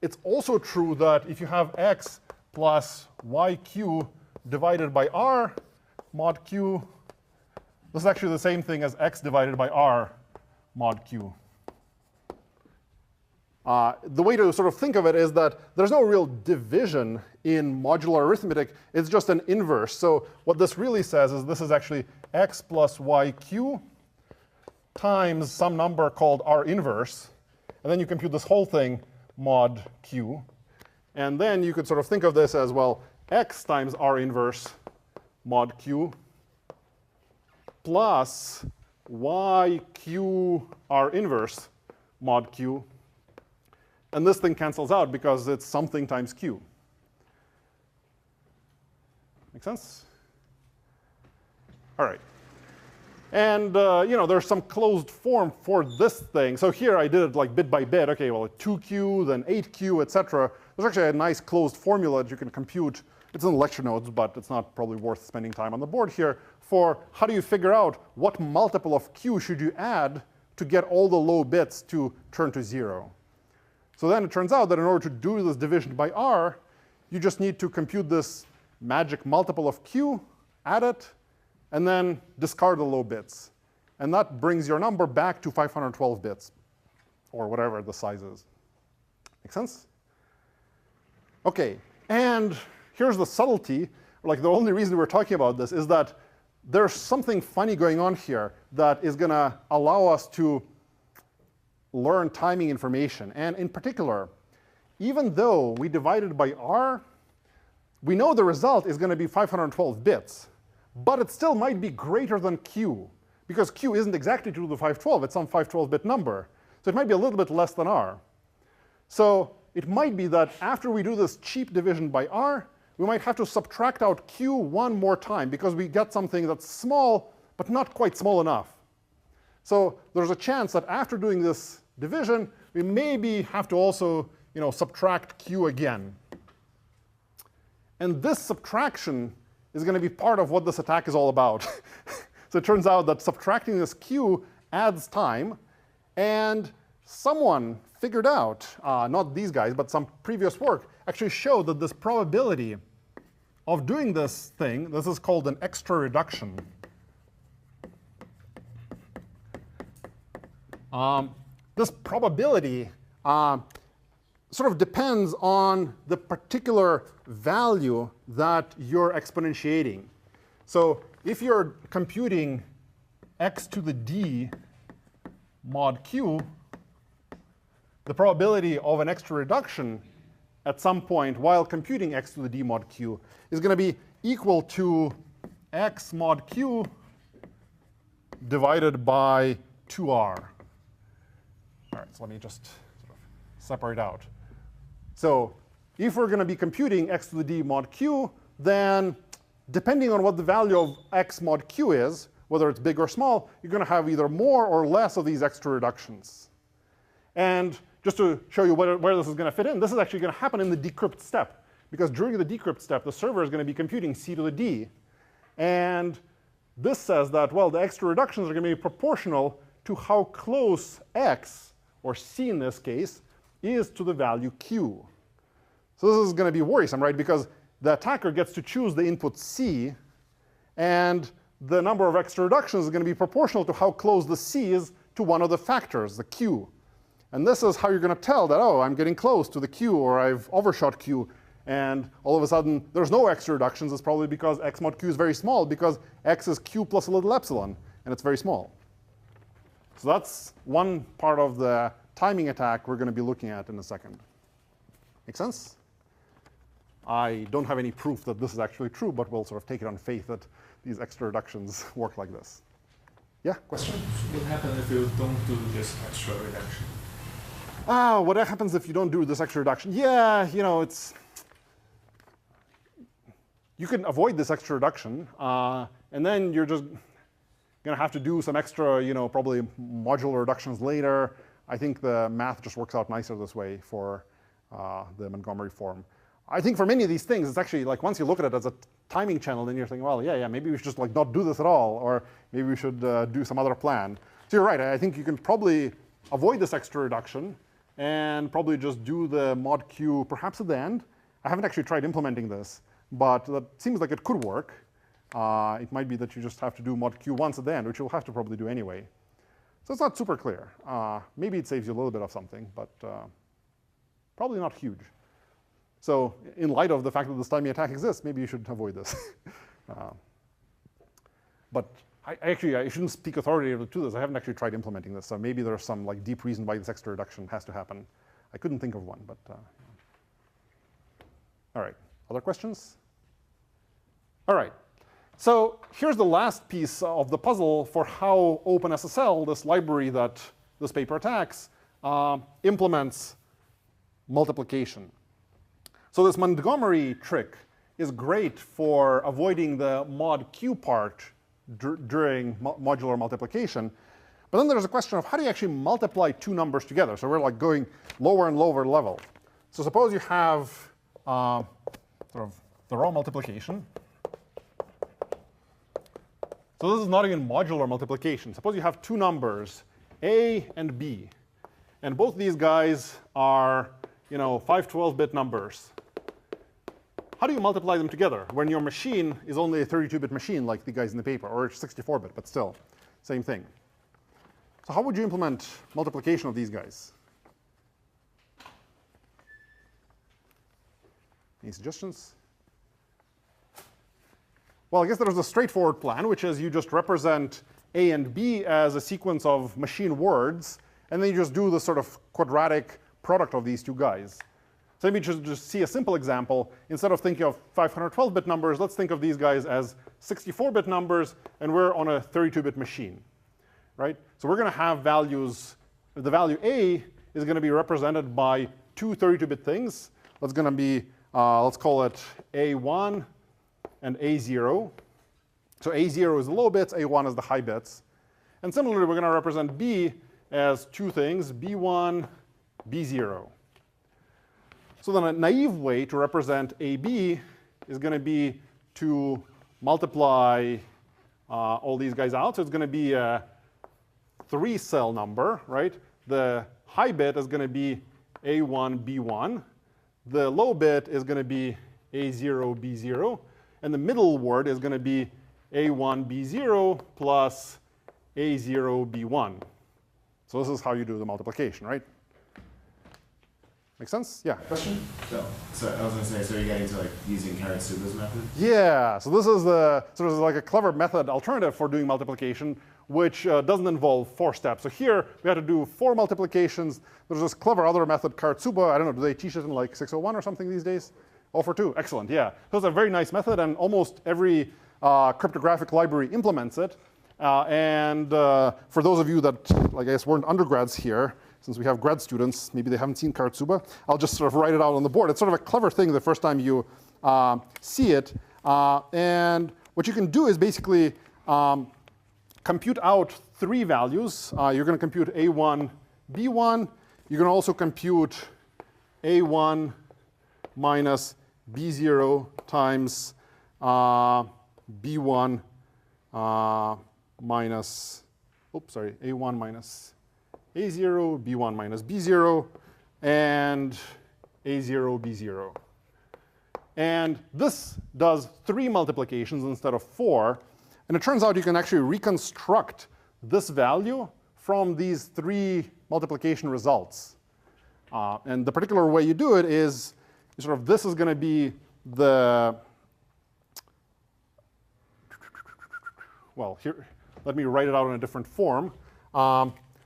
Speaker 2: it's also true that if you have x plus yq divided by r mod q, this is actually the same thing as x divided by r mod q. The way to sort of think of it is that there's no real division in modular arithmetic. It's just an inverse. So what this really says is this is actually x plus yq times some number called r inverse. And then you compute this whole thing mod q. And then you could sort of think of this as, well, x times r inverse mod q plus yq r inverse mod q. And this thing cancels out because it's something times q. Make sense? All right. And there's some closed form for this thing. So here I did it like bit by bit. OK, well, 2q, then 8q, et cetera. There's actually a nice closed formula that you can compute. It's in the lecture notes, but it's not probably worth spending time on the board here for how do you figure out what multiple of q should you add to get all the low bits to turn to 0. So then it turns out that in order to do this division by r, you just need to compute this magic multiple of q, add it, and then discard the low bits. And that brings your number back to 512 bits, or whatever the size is. Make sense? OK, and here's the subtlety. Like, the only reason we're talking about this is that there's something funny going on here that is going to allow us to learn timing information. And in particular, even though we divided by r, we know the result is going to be 512 bits. But it still might be greater than q, because q isn't exactly 2 to the 512. It's some 512-bit number. So it might be a little bit less than r. So it might be that after we do this cheap division by r, we might have to subtract out q one more time, because we get something that's small, but not quite small enough. So there's a chance that after doing this division, we maybe have to also subtract q again. And this subtraction is going to be part of what this attack is all about. So it turns out that subtracting this q adds time. And someone figured out, not these guys, but some previous work, actually showed that this probability of doing this thing, this is called an extra reduction. This probability sort of depends on the particular value that you're exponentiating. So if you're computing x to the d mod q, the probability of an extra reduction at some point while computing x to the d mod q is going to be equal to x mod q divided by 2r. All right, so let me just sort of separate out. So if we're going to be computing x to the d mod q, then depending on what the value of x mod q is, whether it's big or small, you're going to have either more or less of these extra reductions. And just to show you where this is going to fit in, this is actually going to happen in the decrypt step. Because during the decrypt step, the server is going to be computing c to the d. And this says that, well, the extra reductions are going to be proportional to how close x, or c in this case, is to the value q. So this is going to be worrisome, right? Because the attacker gets to choose the input c, and the number of extra reductions is going to be proportional to how close the c is to one of the factors, the q. And this is how you're going to tell that, oh, I'm getting close to the q, or I've overshot q. And all of a sudden, there's no extra reductions. It's probably because x mod q is very small, because x is q plus a little epsilon, and it's very small. So that's one part of the timing attack we're going to be looking at in a second. Make sense? I don't have any proof that this is actually true, but we'll sort of take it on faith that these extra reductions work like this. Yeah, question?
Speaker 6: What happens if you don't do this extra reduction?
Speaker 2: What happens if you don't do this extra reduction? Yeah, you know, you can avoid this extra reduction, and then you're just going to have to do some extra, probably modular reductions later. I think the math just works out nicer this way for the Montgomery form. I think for many of these things, it's actually like once you look at it as a timing channel, then you're thinking, well, yeah, maybe we should just like not do this at all, or maybe we should do some other plan. So you're right. I think you can probably avoid this extra reduction and probably just do the mod q perhaps at the end. I haven't actually tried implementing this, but that seems like it could work. It might be that you just have to do mod q once at the end, which you'll have to probably do anyway. So it's not super clear. Maybe it saves you a little bit of something, but probably not huge. So in light of the fact that this timing attack exists, maybe you should avoid this. But I shouldn't speak authoritatively to this. I haven't actually tried implementing this. So maybe there's some like deep reason why this extra reduction has to happen. I couldn't think of one, but all right. Other questions? All right. So here's the last piece of the puzzle for how OpenSSL, this library that this paper attacks, implements multiplication. So this Montgomery trick is great for avoiding the mod q part during modular multiplication. But then there's a question of how do you actually multiply two numbers together? So we're like going lower and lower level. So suppose you have sort of the raw multiplication. So this is not even modular multiplication. Suppose you have two numbers, a and b. And both these guys are 512-bit numbers. How do you multiply them together when your machine is only a 32-bit machine like the guys in the paper, or it's 64-bit, but still, same thing. So how would you implement multiplication of these guys? Any suggestions? Well, I guess there's a straightforward plan, which is you just represent a and b as a sequence of machine words, and then you just do the sort of quadratic product of these two guys. So let me just see a simple example. Instead of thinking of 512-bit numbers, let's think of these guys as 64-bit numbers, and we're on a 32-bit machine, right? So we're going to have values. The value a is going to be represented by two 32-bit things. That's going to be, let's call it a1 and a0. So a0 is the low bits, a1 is the high bits. And similarly, we're going to represent b as two things, b1, b0. So then a naive way to represent AB is going to be to multiply all these guys out. So it's going to be a 3-cell number, right? The high bit is going to be A1, B1. The low bit is going to be A0, B0. And the middle word is going to be A1, B0 plus A0, B1. So this is how you do the multiplication, right? Make sense? Yeah, question?
Speaker 8: So I was going to say, so you're getting to like using Karatsuba's method?
Speaker 2: Yeah, so this is sort of like a clever method alternative for doing multiplication, which doesn't involve 4 steps. So here we had to do 4 multiplications. There's this clever other method, Karatsuba. I don't know, do they teach it in like 601 or something these days? 042, excellent, yeah. So it's a very nice method, and almost every cryptographic library implements it. For those of you that, I guess, weren't undergrads here, since we have grad students, maybe they haven't seen Karatsuba, I'll just sort of write it out on the board. It's sort of a clever thing the first time you see it. And what you can do is basically compute out 3 values. You're going to compute A1, B1. You're going to also compute A1 minus B0 times B1 minus, A1 minus A0, B1 minus B0, and A0, B0. And this does 3 multiplications instead of 4. And it turns out you can actually reconstruct this value from these 3 multiplication results. And the particular way you do it is sort of this is going to be the, well, here, let me write it out in a different form.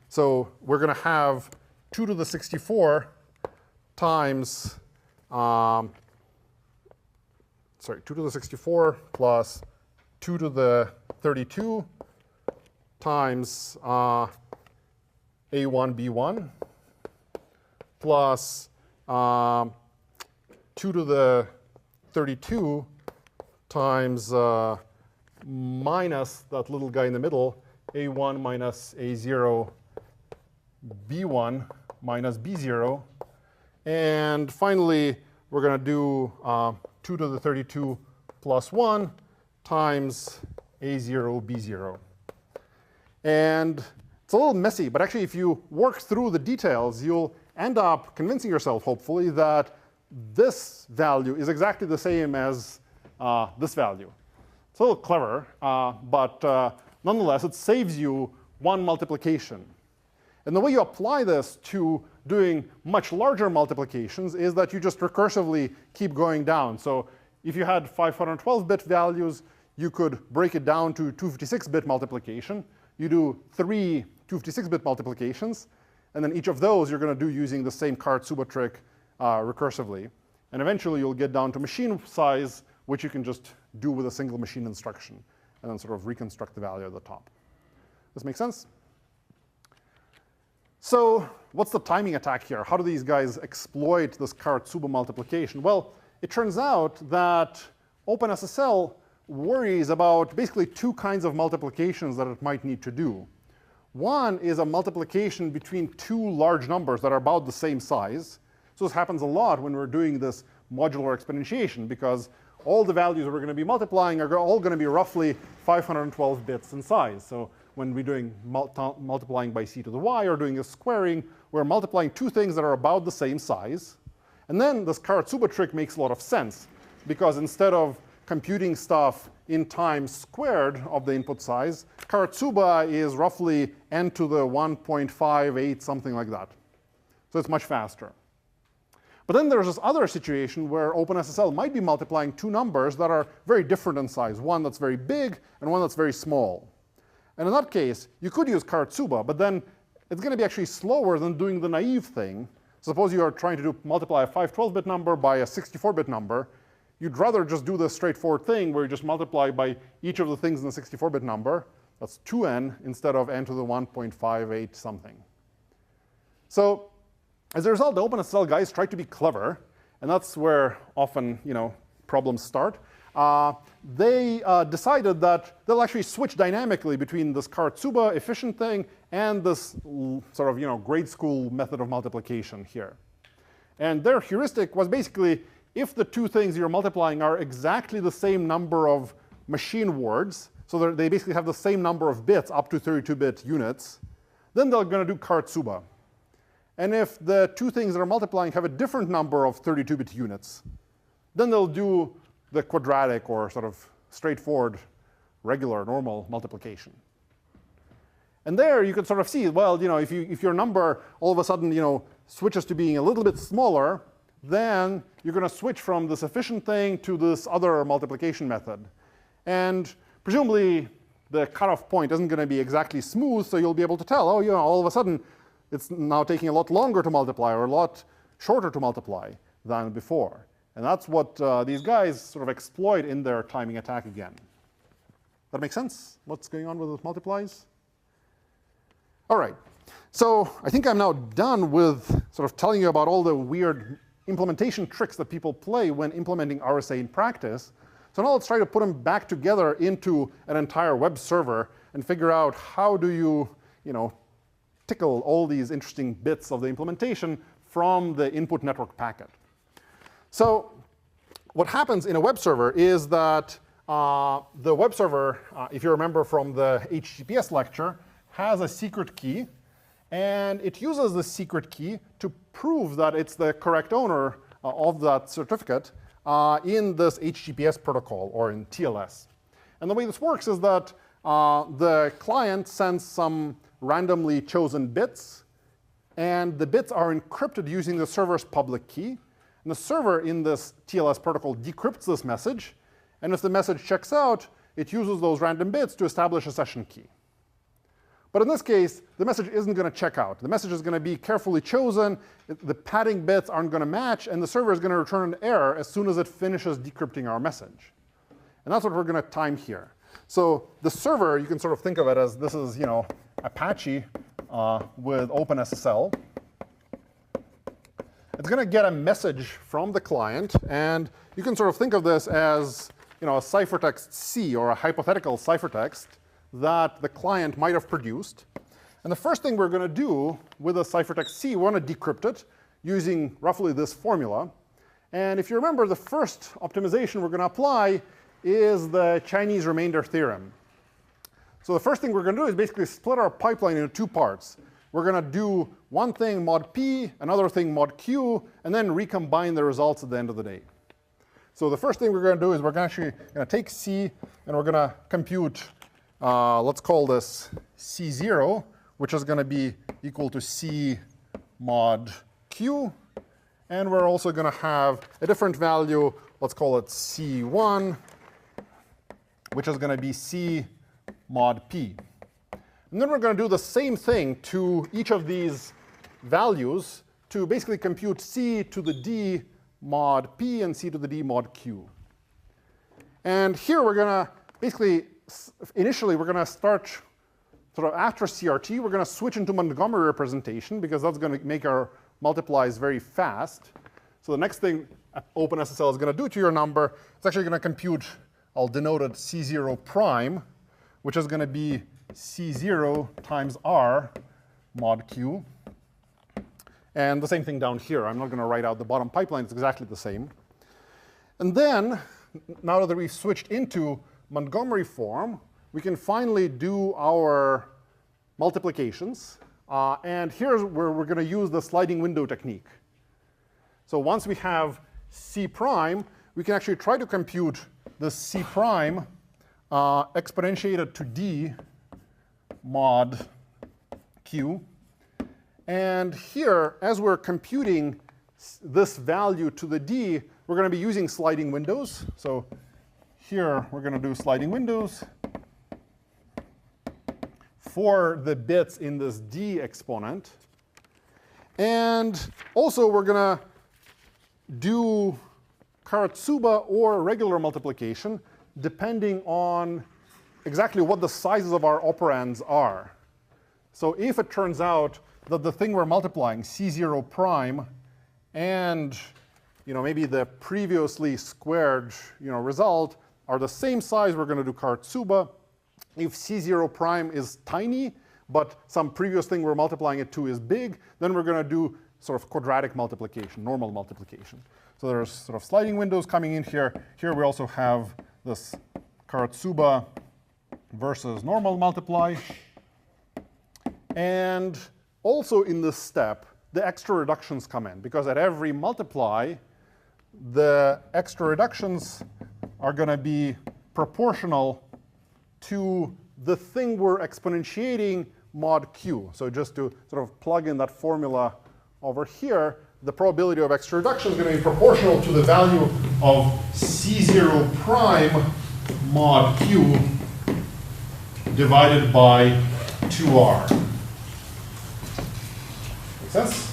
Speaker 2: So we're going to have 2 to the 64 times, 2 to the 64 plus 2 to the 32 times A1, B1 plus 2 to the 32 times minus that little guy in the middle, A1 minus A0, B1 minus B0. And finally, we're going to do 2 to the 32 plus 1 times A0, B0. And it's a little messy, but actually if you work through the details, you'll end up convincing yourself, hopefully, that this value is exactly the same as this value. It's a little clever, but nonetheless, it saves you 1 multiplication. And the way you apply this to doing much larger multiplications is that you just recursively keep going down. So if you had 512-bit values, you could break it down to 256-bit multiplication. You do 3 256-bit multiplications. And then each of those you're going to do using the same Karatsuba trick recursively. And eventually you'll get down to machine size, which you can just do with a single machine instruction, and then sort of reconstruct the value at the top. This make sense? So what's the timing attack here? How do these guys exploit this Karatsuba multiplication? Well, it turns out that OpenSSL worries about basically 2 kinds of multiplications that it might need to do. One is a multiplication between 2 large numbers that are about the same size. So this happens a lot when we're doing this modular exponentiation, because all the values we're going to be multiplying are all going to be roughly 512 bits in size. So when we're doing multiplying by c to the y or doing a squaring, we're multiplying 2 things that are about the same size. And then this Karatsuba trick makes a lot of sense, because instead of computing stuff in times squared of the input size, Karatsuba is roughly n to the 1.58, something like that. So it's much faster. But then there's this other situation where OpenSSL might be multiplying 2 numbers that are very different in size, one that's very big and one that's very small. And in that case, you could use Karatsuba, but then it's going to be actually slower than doing the naive thing. Suppose you are trying to multiply a 512-bit number by a 64-bit number. You'd rather just do the straightforward thing where you just multiply by each of the things in the 64-bit number. That's 2n instead of n to the 1.58 something. So as a result, the OpenSSL guys try to be clever, and that's where often problems start. They decided that they'll actually switch dynamically between this Karatsuba efficient thing and this sort of grade school method of multiplication here. And their heuristic was basically, if the 2 things you're multiplying are exactly the same number of machine words, so they basically have the same number of bits up to 32-bit units, then they're going to do Karatsuba. And if the two things that are multiplying have a different number of 32-bit units, then they'll do the quadratic or sort of straightforward, regular, normal multiplication. And there you can sort of see, well, if your number all of a sudden switches to being a little bit smaller, then you're going to switch from this efficient thing to this other multiplication method. And presumably, the cutoff point isn't going to be exactly smooth, so you'll be able to tell, oh, all of a sudden, it's now taking a lot longer to multiply or a lot shorter to multiply than before. And that's what these guys sort of exploit in their timing attack again. That make sense? What's going on with those multiplies? All right. So I think I'm now done with sort of telling you about all the weird implementation tricks that people play when implementing RSA in practice. So now let's try to put them back together into an entire web server and figure out how do you, tickle all these interesting bits of the implementation from the input network packet. So what happens in a web server is that the web server, if you remember from the HTTPS lecture, has a secret key. And it uses the secret key to prove that it's the correct owner of that certificate in this HTTPS protocol or in TLS. And the way this works is that the client sends some randomly chosen bits. And the bits are encrypted using the server's public key. And the server in this TLS protocol decrypts this message. And if the message checks out, it uses those random bits to establish a session key. But in this case, the message isn't going to check out. The message is going to be carefully chosen. The padding bits aren't going to match. And the server is going to return an error as soon as it finishes decrypting our message. And that's what we're going to time here. So the server, you can sort of think of it as this is Apache with OpenSSL. It's going to get a message from the client. And you can sort of think of this as a ciphertext C or a hypothetical ciphertext that the client might have produced. And the first thing we're going to do with a ciphertext C, we want to decrypt it using roughly this formula. And if you remember, the first optimization we're going to apply is the Chinese remainder theorem. So the first thing we're going to do is basically split our pipeline into two parts. We're going to do one thing mod P, another thing mod Q, and then recombine the results at the end of the day. So the first thing we're going to do is we're actually going to take C, and we're going to compute, let's call this C0, which is going to be equal to C mod Q. And we're also going to have a different value. Let's call it C1, which is going to be C mod P. And then we're going to do the same thing to each of these values to basically compute C to the D mod P and C to the D mod Q. And here we're going to basically, initially, we're going to start sort of after CRT. We're going to switch into Montgomery representation because that's going to make our multiplies very fast. So the next thing OpenSSL is going to do to your number, it's actually going to compute, I'll denote it C0 prime, which is going to be C0 times R mod Q. And the same thing down here. I'm not going to write out the bottom pipeline. It's exactly the same. And then, now that we've switched into Montgomery form, we can finally do our multiplications. And here's where we're going to use the sliding window technique. So once we have C prime, we can actually try to compute the C prime exponentiated to D mod Q. And here, as we're computing this value to the D, we're going to be using sliding windows. So here, we're going to do sliding windows for the bits in this D exponent. And also, we're going to do Karatsuba or regular multiplication, depending on exactly what the sizes of our operands are. So if it turns out that the thing we're multiplying, C0 prime, and maybe the previously squared result are the same size, we're going to do Karatsuba. If C0 prime is tiny, but some previous thing we're multiplying it to is big, then we're going to do sort of quadratic multiplication, normal multiplication. So there's sort of sliding windows coming in here. Here we also have this Karatsuba versus normal multiply. And also in this step, the extra reductions come in, because at every multiply, the extra reductions are going to be proportional to the thing we're exponentiating mod q. So just to sort of plug in that formula over here, the probability of extra reduction is going to be proportional to the value of C0 prime mod q divided by 2r. Make sense?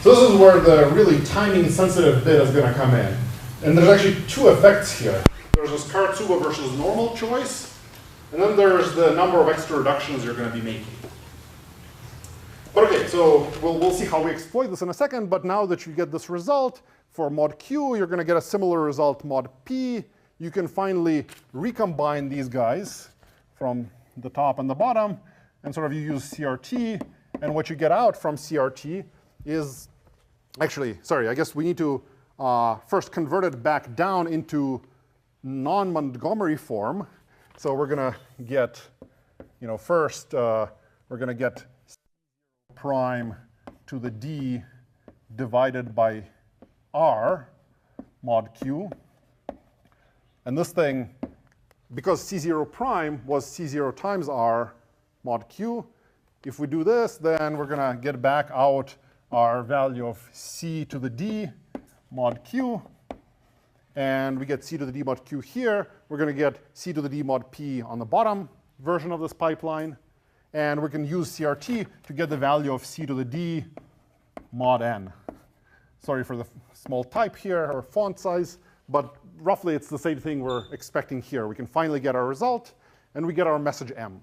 Speaker 2: So this is where the really timing sensitive bit is going to come in. And there's actually two effects here. There's this Karatsuba versus normal choice, and then there's the number of extra reductions you're going to be making. But OK, so we'll see how we exploit this in a second. But now that you get this result for mod q, you're going to get a similar result mod p. You can finally recombine these guys from the top and the bottom, and sort of you use CRT. And what you get out from CRT is actually, sorry, I guess we need to first convert it back down into non-Montgomery form. So we're going to get, first we're going to get prime to the d divided by r mod q. And this thing, because C0 prime was C0 times r mod q, if we do this, then we're going to get back out our value of c to the d mod q. And we get c to the d mod q here. We're going to get c to the d mod p on the bottom version of this pipeline. And we can use CRT to get the value of c to the d mod n. Sorry for the small type here, or font size. But roughly, it's the same thing we're expecting here. We can finally get our result, and we get our message m.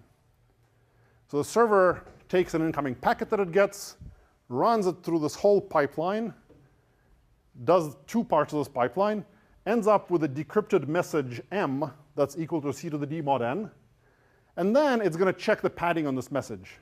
Speaker 2: So the server takes an incoming packet that it gets, runs it through this whole pipeline, does two parts of this pipeline, ends up with a decrypted message m that's equal to c to the d mod n. And then it's going to check the padding on this message.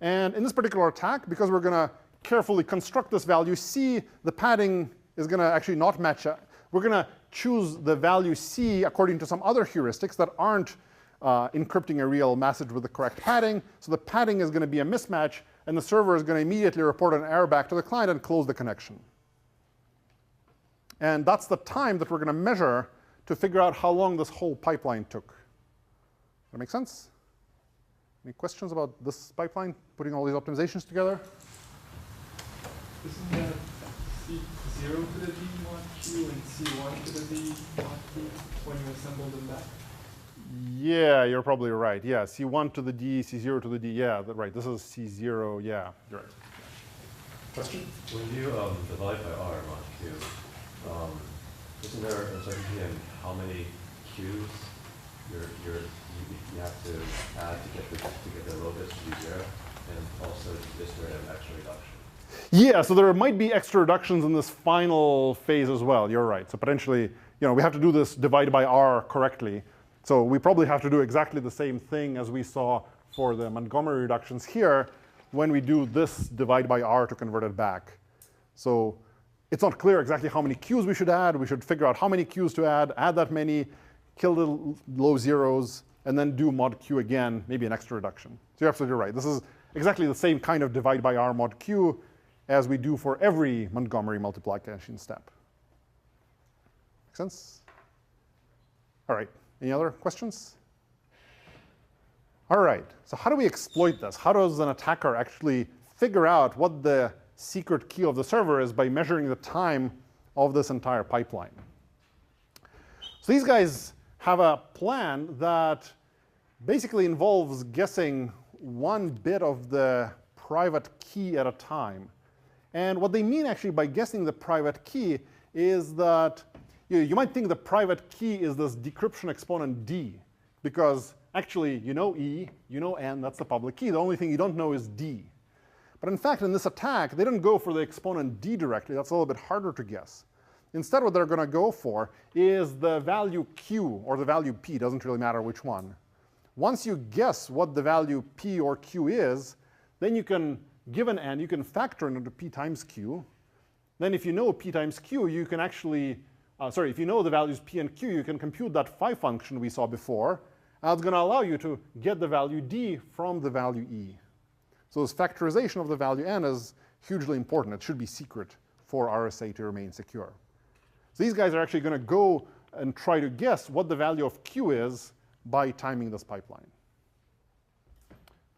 Speaker 2: And in this particular attack, because we're going to carefully construct this value c, the padding is going to actually not match up. We're going to choose the value c according to some other heuristics that aren't encrypting a real message with the correct padding. So the padding is going to be a mismatch, and the server is going to immediately report an error back to the client and close the connection. And that's the time that we're going to measure to figure out how long this whole pipeline took. That make sense? Any questions about this pipeline, putting all these optimizations together?
Speaker 9: Isn't that C0 to the d mod q and C1 to the d mod q when you assemble them back?
Speaker 2: Yeah, you're probably right. Yeah, C1 to the d, C0 to the d. Yeah, right. This is C0. Yeah, you're right. Question?
Speaker 5: When you divide by r mod q, isn't there uncertainty in how many q's you have to add to get the low bits to be 0, and also is there an extra reduction?
Speaker 2: Yeah, so there might be extra reductions in this final phase as well. You're right. So potentially, we have to do this divide by r correctly. So we probably have to do exactly the same thing as we saw for the Montgomery reductions here when we do this divide by r to convert it back. So it's not clear exactly how many q's we should add. We should figure out how many q's to add that many, kill the low zeros, and then do mod q again, maybe an extra reduction. So you're absolutely right. This is exactly the same kind of divide by r mod q as we do for every Montgomery multiplication step. Make sense? All right. Any other questions? All right. So how do we exploit this? How does an attacker actually figure out what the secret key of the server is by measuring the time of this entire pipeline? So these guys have a plan that basically involves guessing one bit of the private key at a time. And what they mean actually by guessing the private key is that you might think the private key is this decryption exponent d, because actually you know E, you know N, that's the public key. The only thing you don't know is D. But in fact, in this attack, they didn't go for the exponent d directly. That's a little bit harder to guess. Instead, what they're going to go for is the value q or the value p. Doesn't really matter which one. Once you guess what the value p or q is, then you can, given n, you can factor it into p times q. Then if you know p times q, you can actually, if you know the values p and q, you can compute that phi function we saw before. It's going to allow you to get the value d from the value e. So this factorization of the value n is hugely important. It should be secret for RSA to remain secure. So these guys are actually going to go and try to guess what the value of q is by timing this pipeline.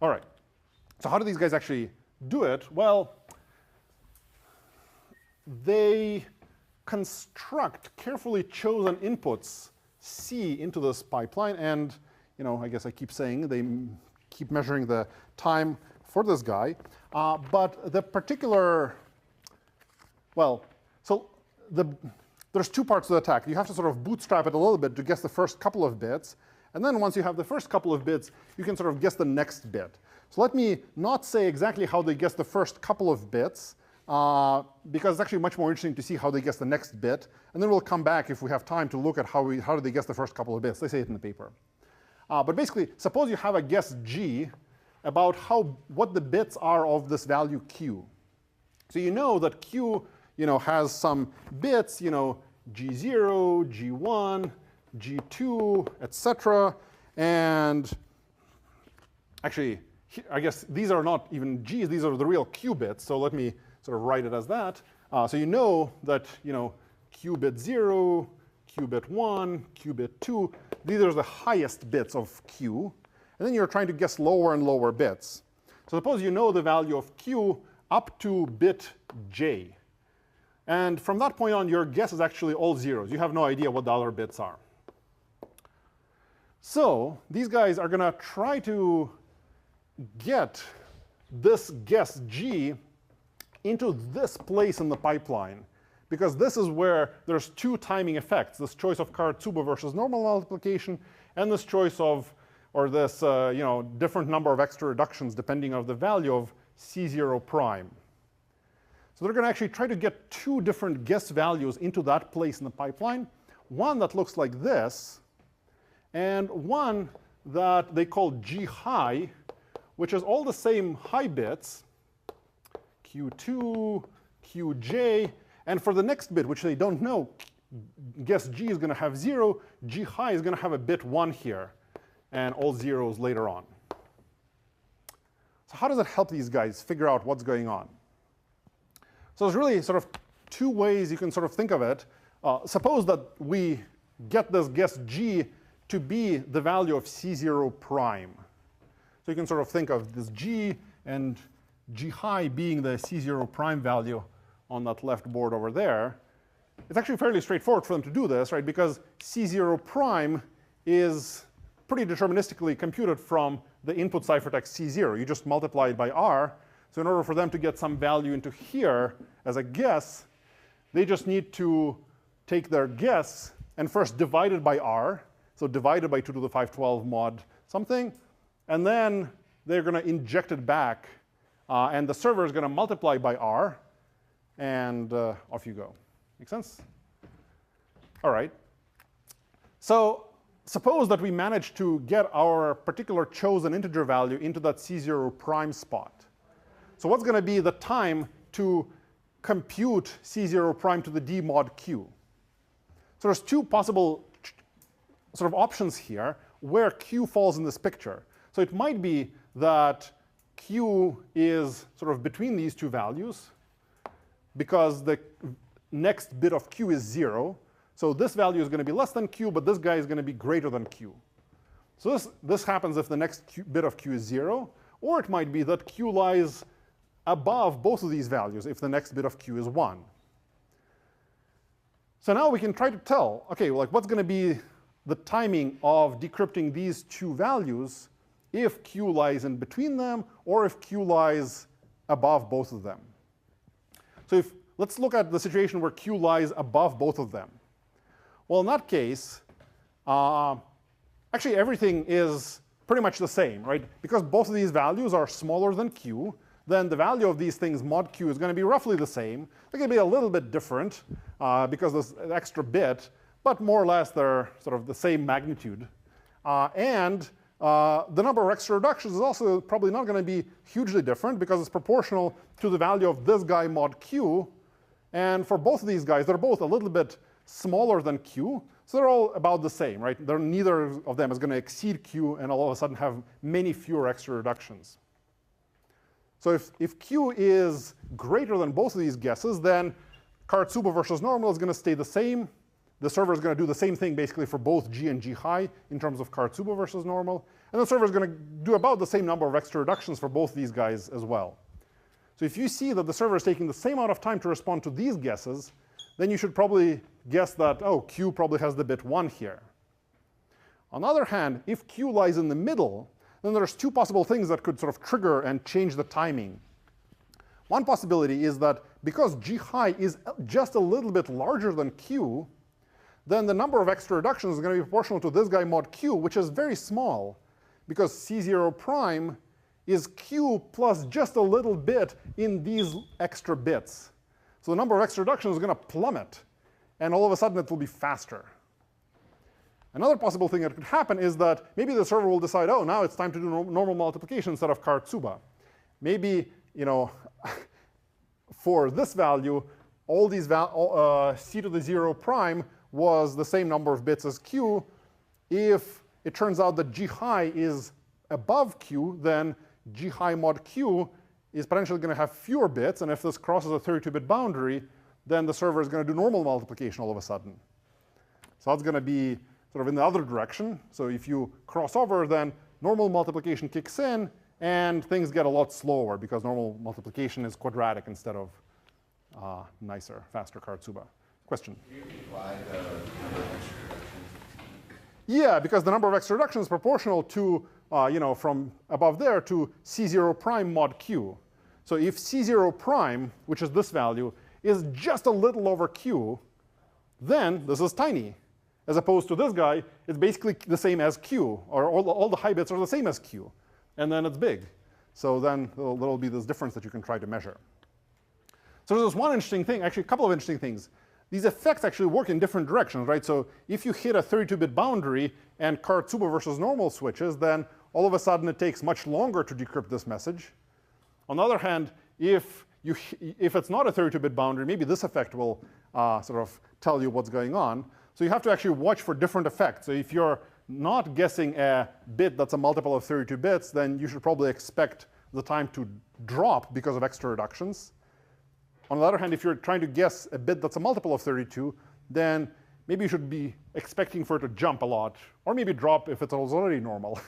Speaker 2: All right. So how do these guys actually do it? Well, they construct carefully chosen inputs C into this pipeline, and I guess I keep saying they keep measuring the time for this guy. But the particular, there's two parts to the attack. You have to sort of bootstrap it a little bit to guess the first couple of bits. And then once you have the first couple of bits, you can sort of guess the next bit. So let me not say exactly how they guess the first couple of bits, because it's actually much more interesting to see how they guess the next bit. And then we'll come back if we have time to look at how do they guess the first couple of bits. They say it in the paper. But basically, suppose you have a guess g about what the bits are of this value q. So you know that q has some bits, g0, g1, g2, etc. And actually, I guess these are not even g's. These are the real q bits. So let me sort of write it as that. So you know that q bit 0, q bit 1, q bit 2, these are the highest bits of q. And then you're trying to guess lower and lower bits. So suppose you know the value of q up to bit j. And from that point on, your guess is actually all zeros. You have no idea what the other bits are. So these guys are going to try to get this guess g into this place in the pipeline, because this is where there's two timing effects, this choice of Karatsuba versus normal multiplication, and this choice of, or this different number of extra reductions depending on the value of C0 prime. So they're going to actually try to get two different guess values into that place in the pipeline, one that looks like this, and one that they call G high, which is all the same high bits, Q2, Qj, and for the next bit, which they don't know, guess G is going to have 0, G high is going to have a bit 1 here, and all zeros later on. So how does it help these guys figure out what's going on? So there's really sort of two ways you can sort of think of it. Suppose that we get this guess G to be the value of C0 prime. So you can sort of think of this G and G high being the C0 prime value on that left board over there. It's actually fairly straightforward for them to do this, right? Because C0 prime is pretty deterministically computed from the input ciphertext C0. You just multiply it by R. So in order for them to get some value into here as a guess, they just need to take their guess and first divide it by R. So divided by 2 to the 512 mod something. And then they're going to inject it back. And the server is going to multiply by R. And off you go. Make sense? All right. So suppose that we manage to get our particular chosen integer value into that C0 prime spot. So what's going to be the time to compute C0 prime to the d mod q? So there's two possible sort of options here where q falls in this picture. So it might be that q is sort of between these two values, because the next bit of q is 0. So this value is going to be less than q, but this guy is going to be greater than q. So this happens if the next bit of q is 0. Or it might be that q lies above both of these values if the next bit of q is 1. So now we can try to tell, OK, like what's going to be the timing of decrypting these two values if q lies in between them or if q lies above both of them. So let's look at the situation where q lies above both of them. Well, in that case, actually everything is pretty much the same, right? Because both of these values are smaller than q, then the value of these things mod q is going to be roughly the same. They're going to be a little bit different because there's an extra bit, but more or less they're sort of the same magnitude. And the number of extra reductions is also probably not going to be hugely different because it's proportional to the value of this guy mod q. And for both of these guys, they're both a little bit smaller than q. So they're all about the same, right? Neither of them is going to exceed Q and all of a sudden have many fewer extra reductions. So if Q is greater than both of these guesses, then Karatsuba versus normal is going to stay the same. The server is going to do the same thing basically for both G and G high in terms of Karatsuba versus normal. And the server is going to do about the same number of extra reductions for both these guys as well. So if you see that the server is taking the same amount of time to respond to these guesses, then you should probably guess that, oh, Q probably has the bit 1 here. On the other hand, if Q lies in the middle, then there's two possible things that could sort of trigger and change the timing. One possibility is that because G high is just a little bit larger than Q, then the number of extra reductions is going to be proportional to this guy mod Q, which is very small, because C0 prime is Q plus just a little bit in these extra bits. So the number of extra reductions is going to plummet, and all of a sudden it will be faster. Another possible thing that could happen is that maybe the server will decide, oh, now it's time to do normal multiplication instead of Karatsuba. Maybe, for this value, all these C to the 0 prime was the same number of bits as Q. If it turns out that G high is above Q, then G high mod Q is potentially going to have fewer bits. And if this crosses a 32-bit boundary, then the server is going to do normal multiplication all of a sudden. So that's going to be sort of in the other direction. So if you cross over, then normal multiplication kicks in, and things get a lot slower because normal multiplication is quadratic instead of nicer, faster Karatsuba. Question?
Speaker 8: Do you apply the number of extra reductions?
Speaker 2: Yeah, because the number of extra reductions is proportional to, from above there to C0 prime mod Q. So if C0 prime, which is this value, is just a little over Q, then this is tiny. As opposed to this guy, it's basically the same as Q, or all the high bits are the same as Q. And then it's big. So then there'll be this difference that you can try to measure. So there's this one interesting thing, actually a couple of interesting things. These effects actually work in different directions, right? So if you hit a 32-bit boundary and Karatsuba versus normal switches, then all of a sudden it takes much longer to decrypt this message. On the other hand, if it's not a 32-bit boundary, maybe this effect will sort of tell you what's going on. So you have to actually watch for different effects. So if you're not guessing a bit that's a multiple of 32 bits, then you should probably expect the time to drop because of extra reductions. On the other hand, if you're trying to guess a bit that's a multiple of 32, then maybe you should be expecting for it to jump a lot, or maybe drop if it's already normal.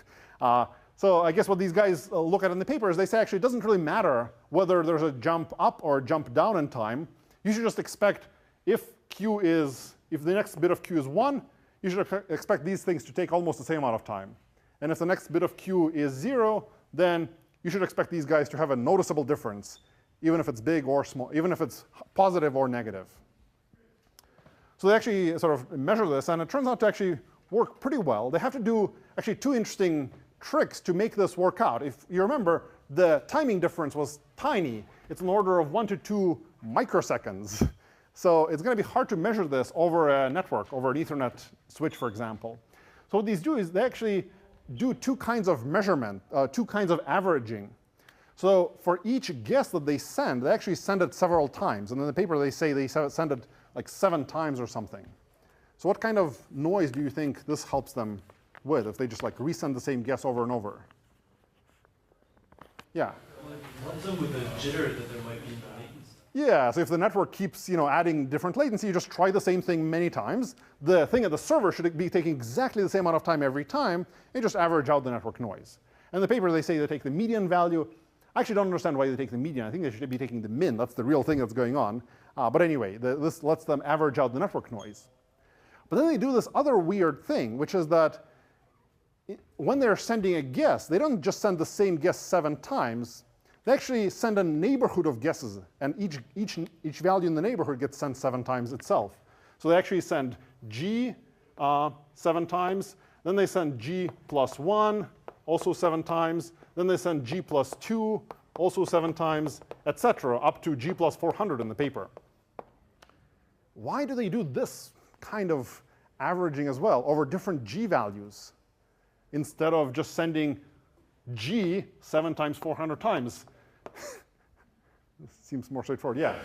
Speaker 2: So I guess what these guys look at in the paper is they say actually it doesn't really matter whether there's a jump up or a jump down in time. You should just expect if the next bit of Q is 1, you should expect these things to take almost the same amount of time. And if the next bit of Q is 0, then you should expect these guys to have a noticeable difference, even if it's big or small, even if it's positive or negative. So they actually sort of measure this, and it turns out to actually work pretty well. They have to do actually two interesting tricks to make this work out. If you remember, the timing difference was tiny. It's an order of 1 to 2 microseconds. So it's going to be hard to measure this over a network, over an Ethernet switch, for example. So what these do is they actually do two kinds of measurement, two kinds of averaging. So for each guess that they send, they actually send it several times. And in the paper, they say they send it like 7 times or something. So what kind of noise do you think this helps them with if they just like resend the same guess over and over? Yeah?
Speaker 10: Helps them with the jitter that there might be in the latency.
Speaker 2: Yeah, so if the network keeps adding different latency, you just try the same thing many times. The thing at the server should be taking exactly the same amount of time every time, and just average out the network noise. And in the paper, they say they take the median value. I actually don't understand why they take the median. I think they should be taking the min. That's the real thing that's going on. But anyway, this lets them average out the network noise. But then they do this other weird thing, which is that when they're sending a guess, they don't just send the same guess 7 times. They actually send a neighborhood of guesses, and each value in the neighborhood gets sent 7 times itself. So they actually send G 7 times, then they send G plus 1, also 7 times, then they send G plus 2, also 7 times, etc., up to G plus 400 in the paper. Why do they do this kind of averaging as well over different G values instead of just sending G 7 times 400 times? This seems more straightforward. Yeah?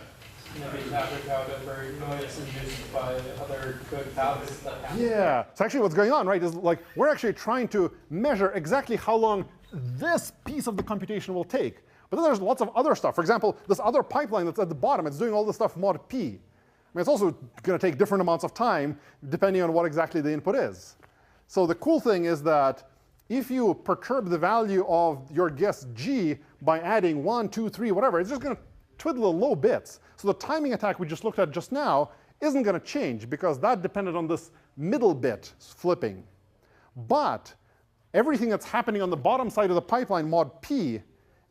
Speaker 4: maybe average out over noise induced by other code paths that happen.
Speaker 2: Yeah. So actually what's going on, right, is like we're actually trying to measure exactly how long this piece of the computation will take. But then there's lots of other stuff. For example, this other pipeline that's at the bottom, it's doing all this stuff mod p. I mean, it's also going to take different amounts of time depending on what exactly the input is. So the cool thing is that if you perturb the value of your guess g by adding 1, 2, 3, whatever, it's just going to twiddle the low bits. So the timing attack we just looked at just now isn't going to change because that depended on this middle bit flipping. But everything that's happening on the bottom side of the pipeline, mod p,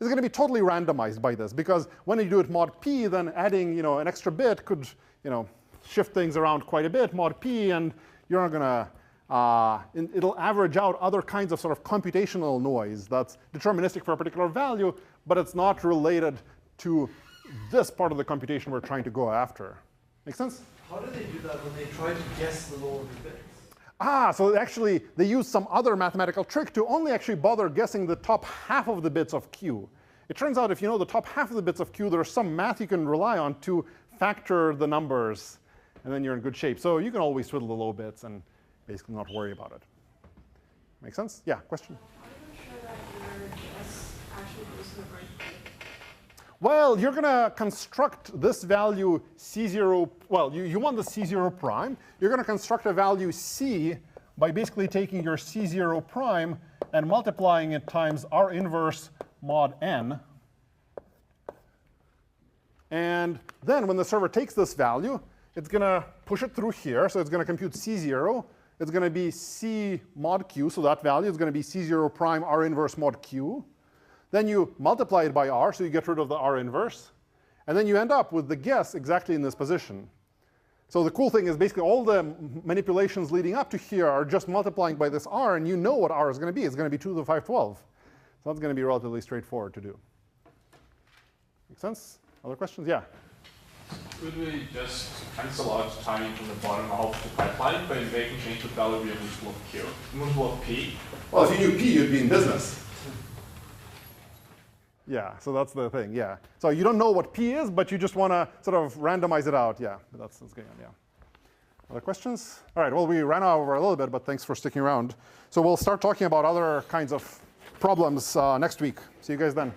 Speaker 2: is going to be totally randomized by this. Because when you do it mod p, then adding an extra bit could shift things around quite a bit, mod p, and you're not going to it'll average out other kinds of sort of computational noise that's deterministic for a particular value, but it's not related to this part of the computation we're trying to go after. Make sense?
Speaker 10: How do they do that when they try to guess the lower bits?
Speaker 2: So actually, they use some other mathematical trick to only actually bother guessing the top half of the bits of Q. It turns out if you know the top half of the bits of Q, there's some math you can rely on to factor the numbers, and then you're in good shape. So you can always twiddle the low bits and basically not worry about it. Make sense? Yeah, question?
Speaker 7: How do you ensure that your guess actually goes to the right place?
Speaker 2: Well, you're going to construct this value C0. Well, you want the C0 prime. You're going to construct a value C by basically taking your C0 prime and multiplying it times R inverse mod n. And then when the server takes this value, it's going to push it through here. So it's going to compute C0. It's going to be C mod Q. So that value is going to be C0 prime R inverse mod Q. Then you multiply it by R, so you get rid of the R inverse. And then you end up with the guess exactly in this position. So the cool thing is basically all the manipulations leading up to here are just multiplying by this R, and you know what R is going to be. It's going to be 2 to the 512. So that's going to be relatively straightforward to do. Make sense? Other questions? Yeah?
Speaker 6: Could we just cancel out timing from the bottom of the pipeline by making change the value of multiple of p?
Speaker 2: Well, if you knew P, you'd be in business. Yeah, so that's the thing, yeah. So you don't know what P is, but you just want to sort of randomize it out. Yeah, that's what's going on, yeah. Other questions? All right, well, we ran over a little bit, but thanks for sticking around. So we'll start talking about other kinds of problems next week. See you guys then.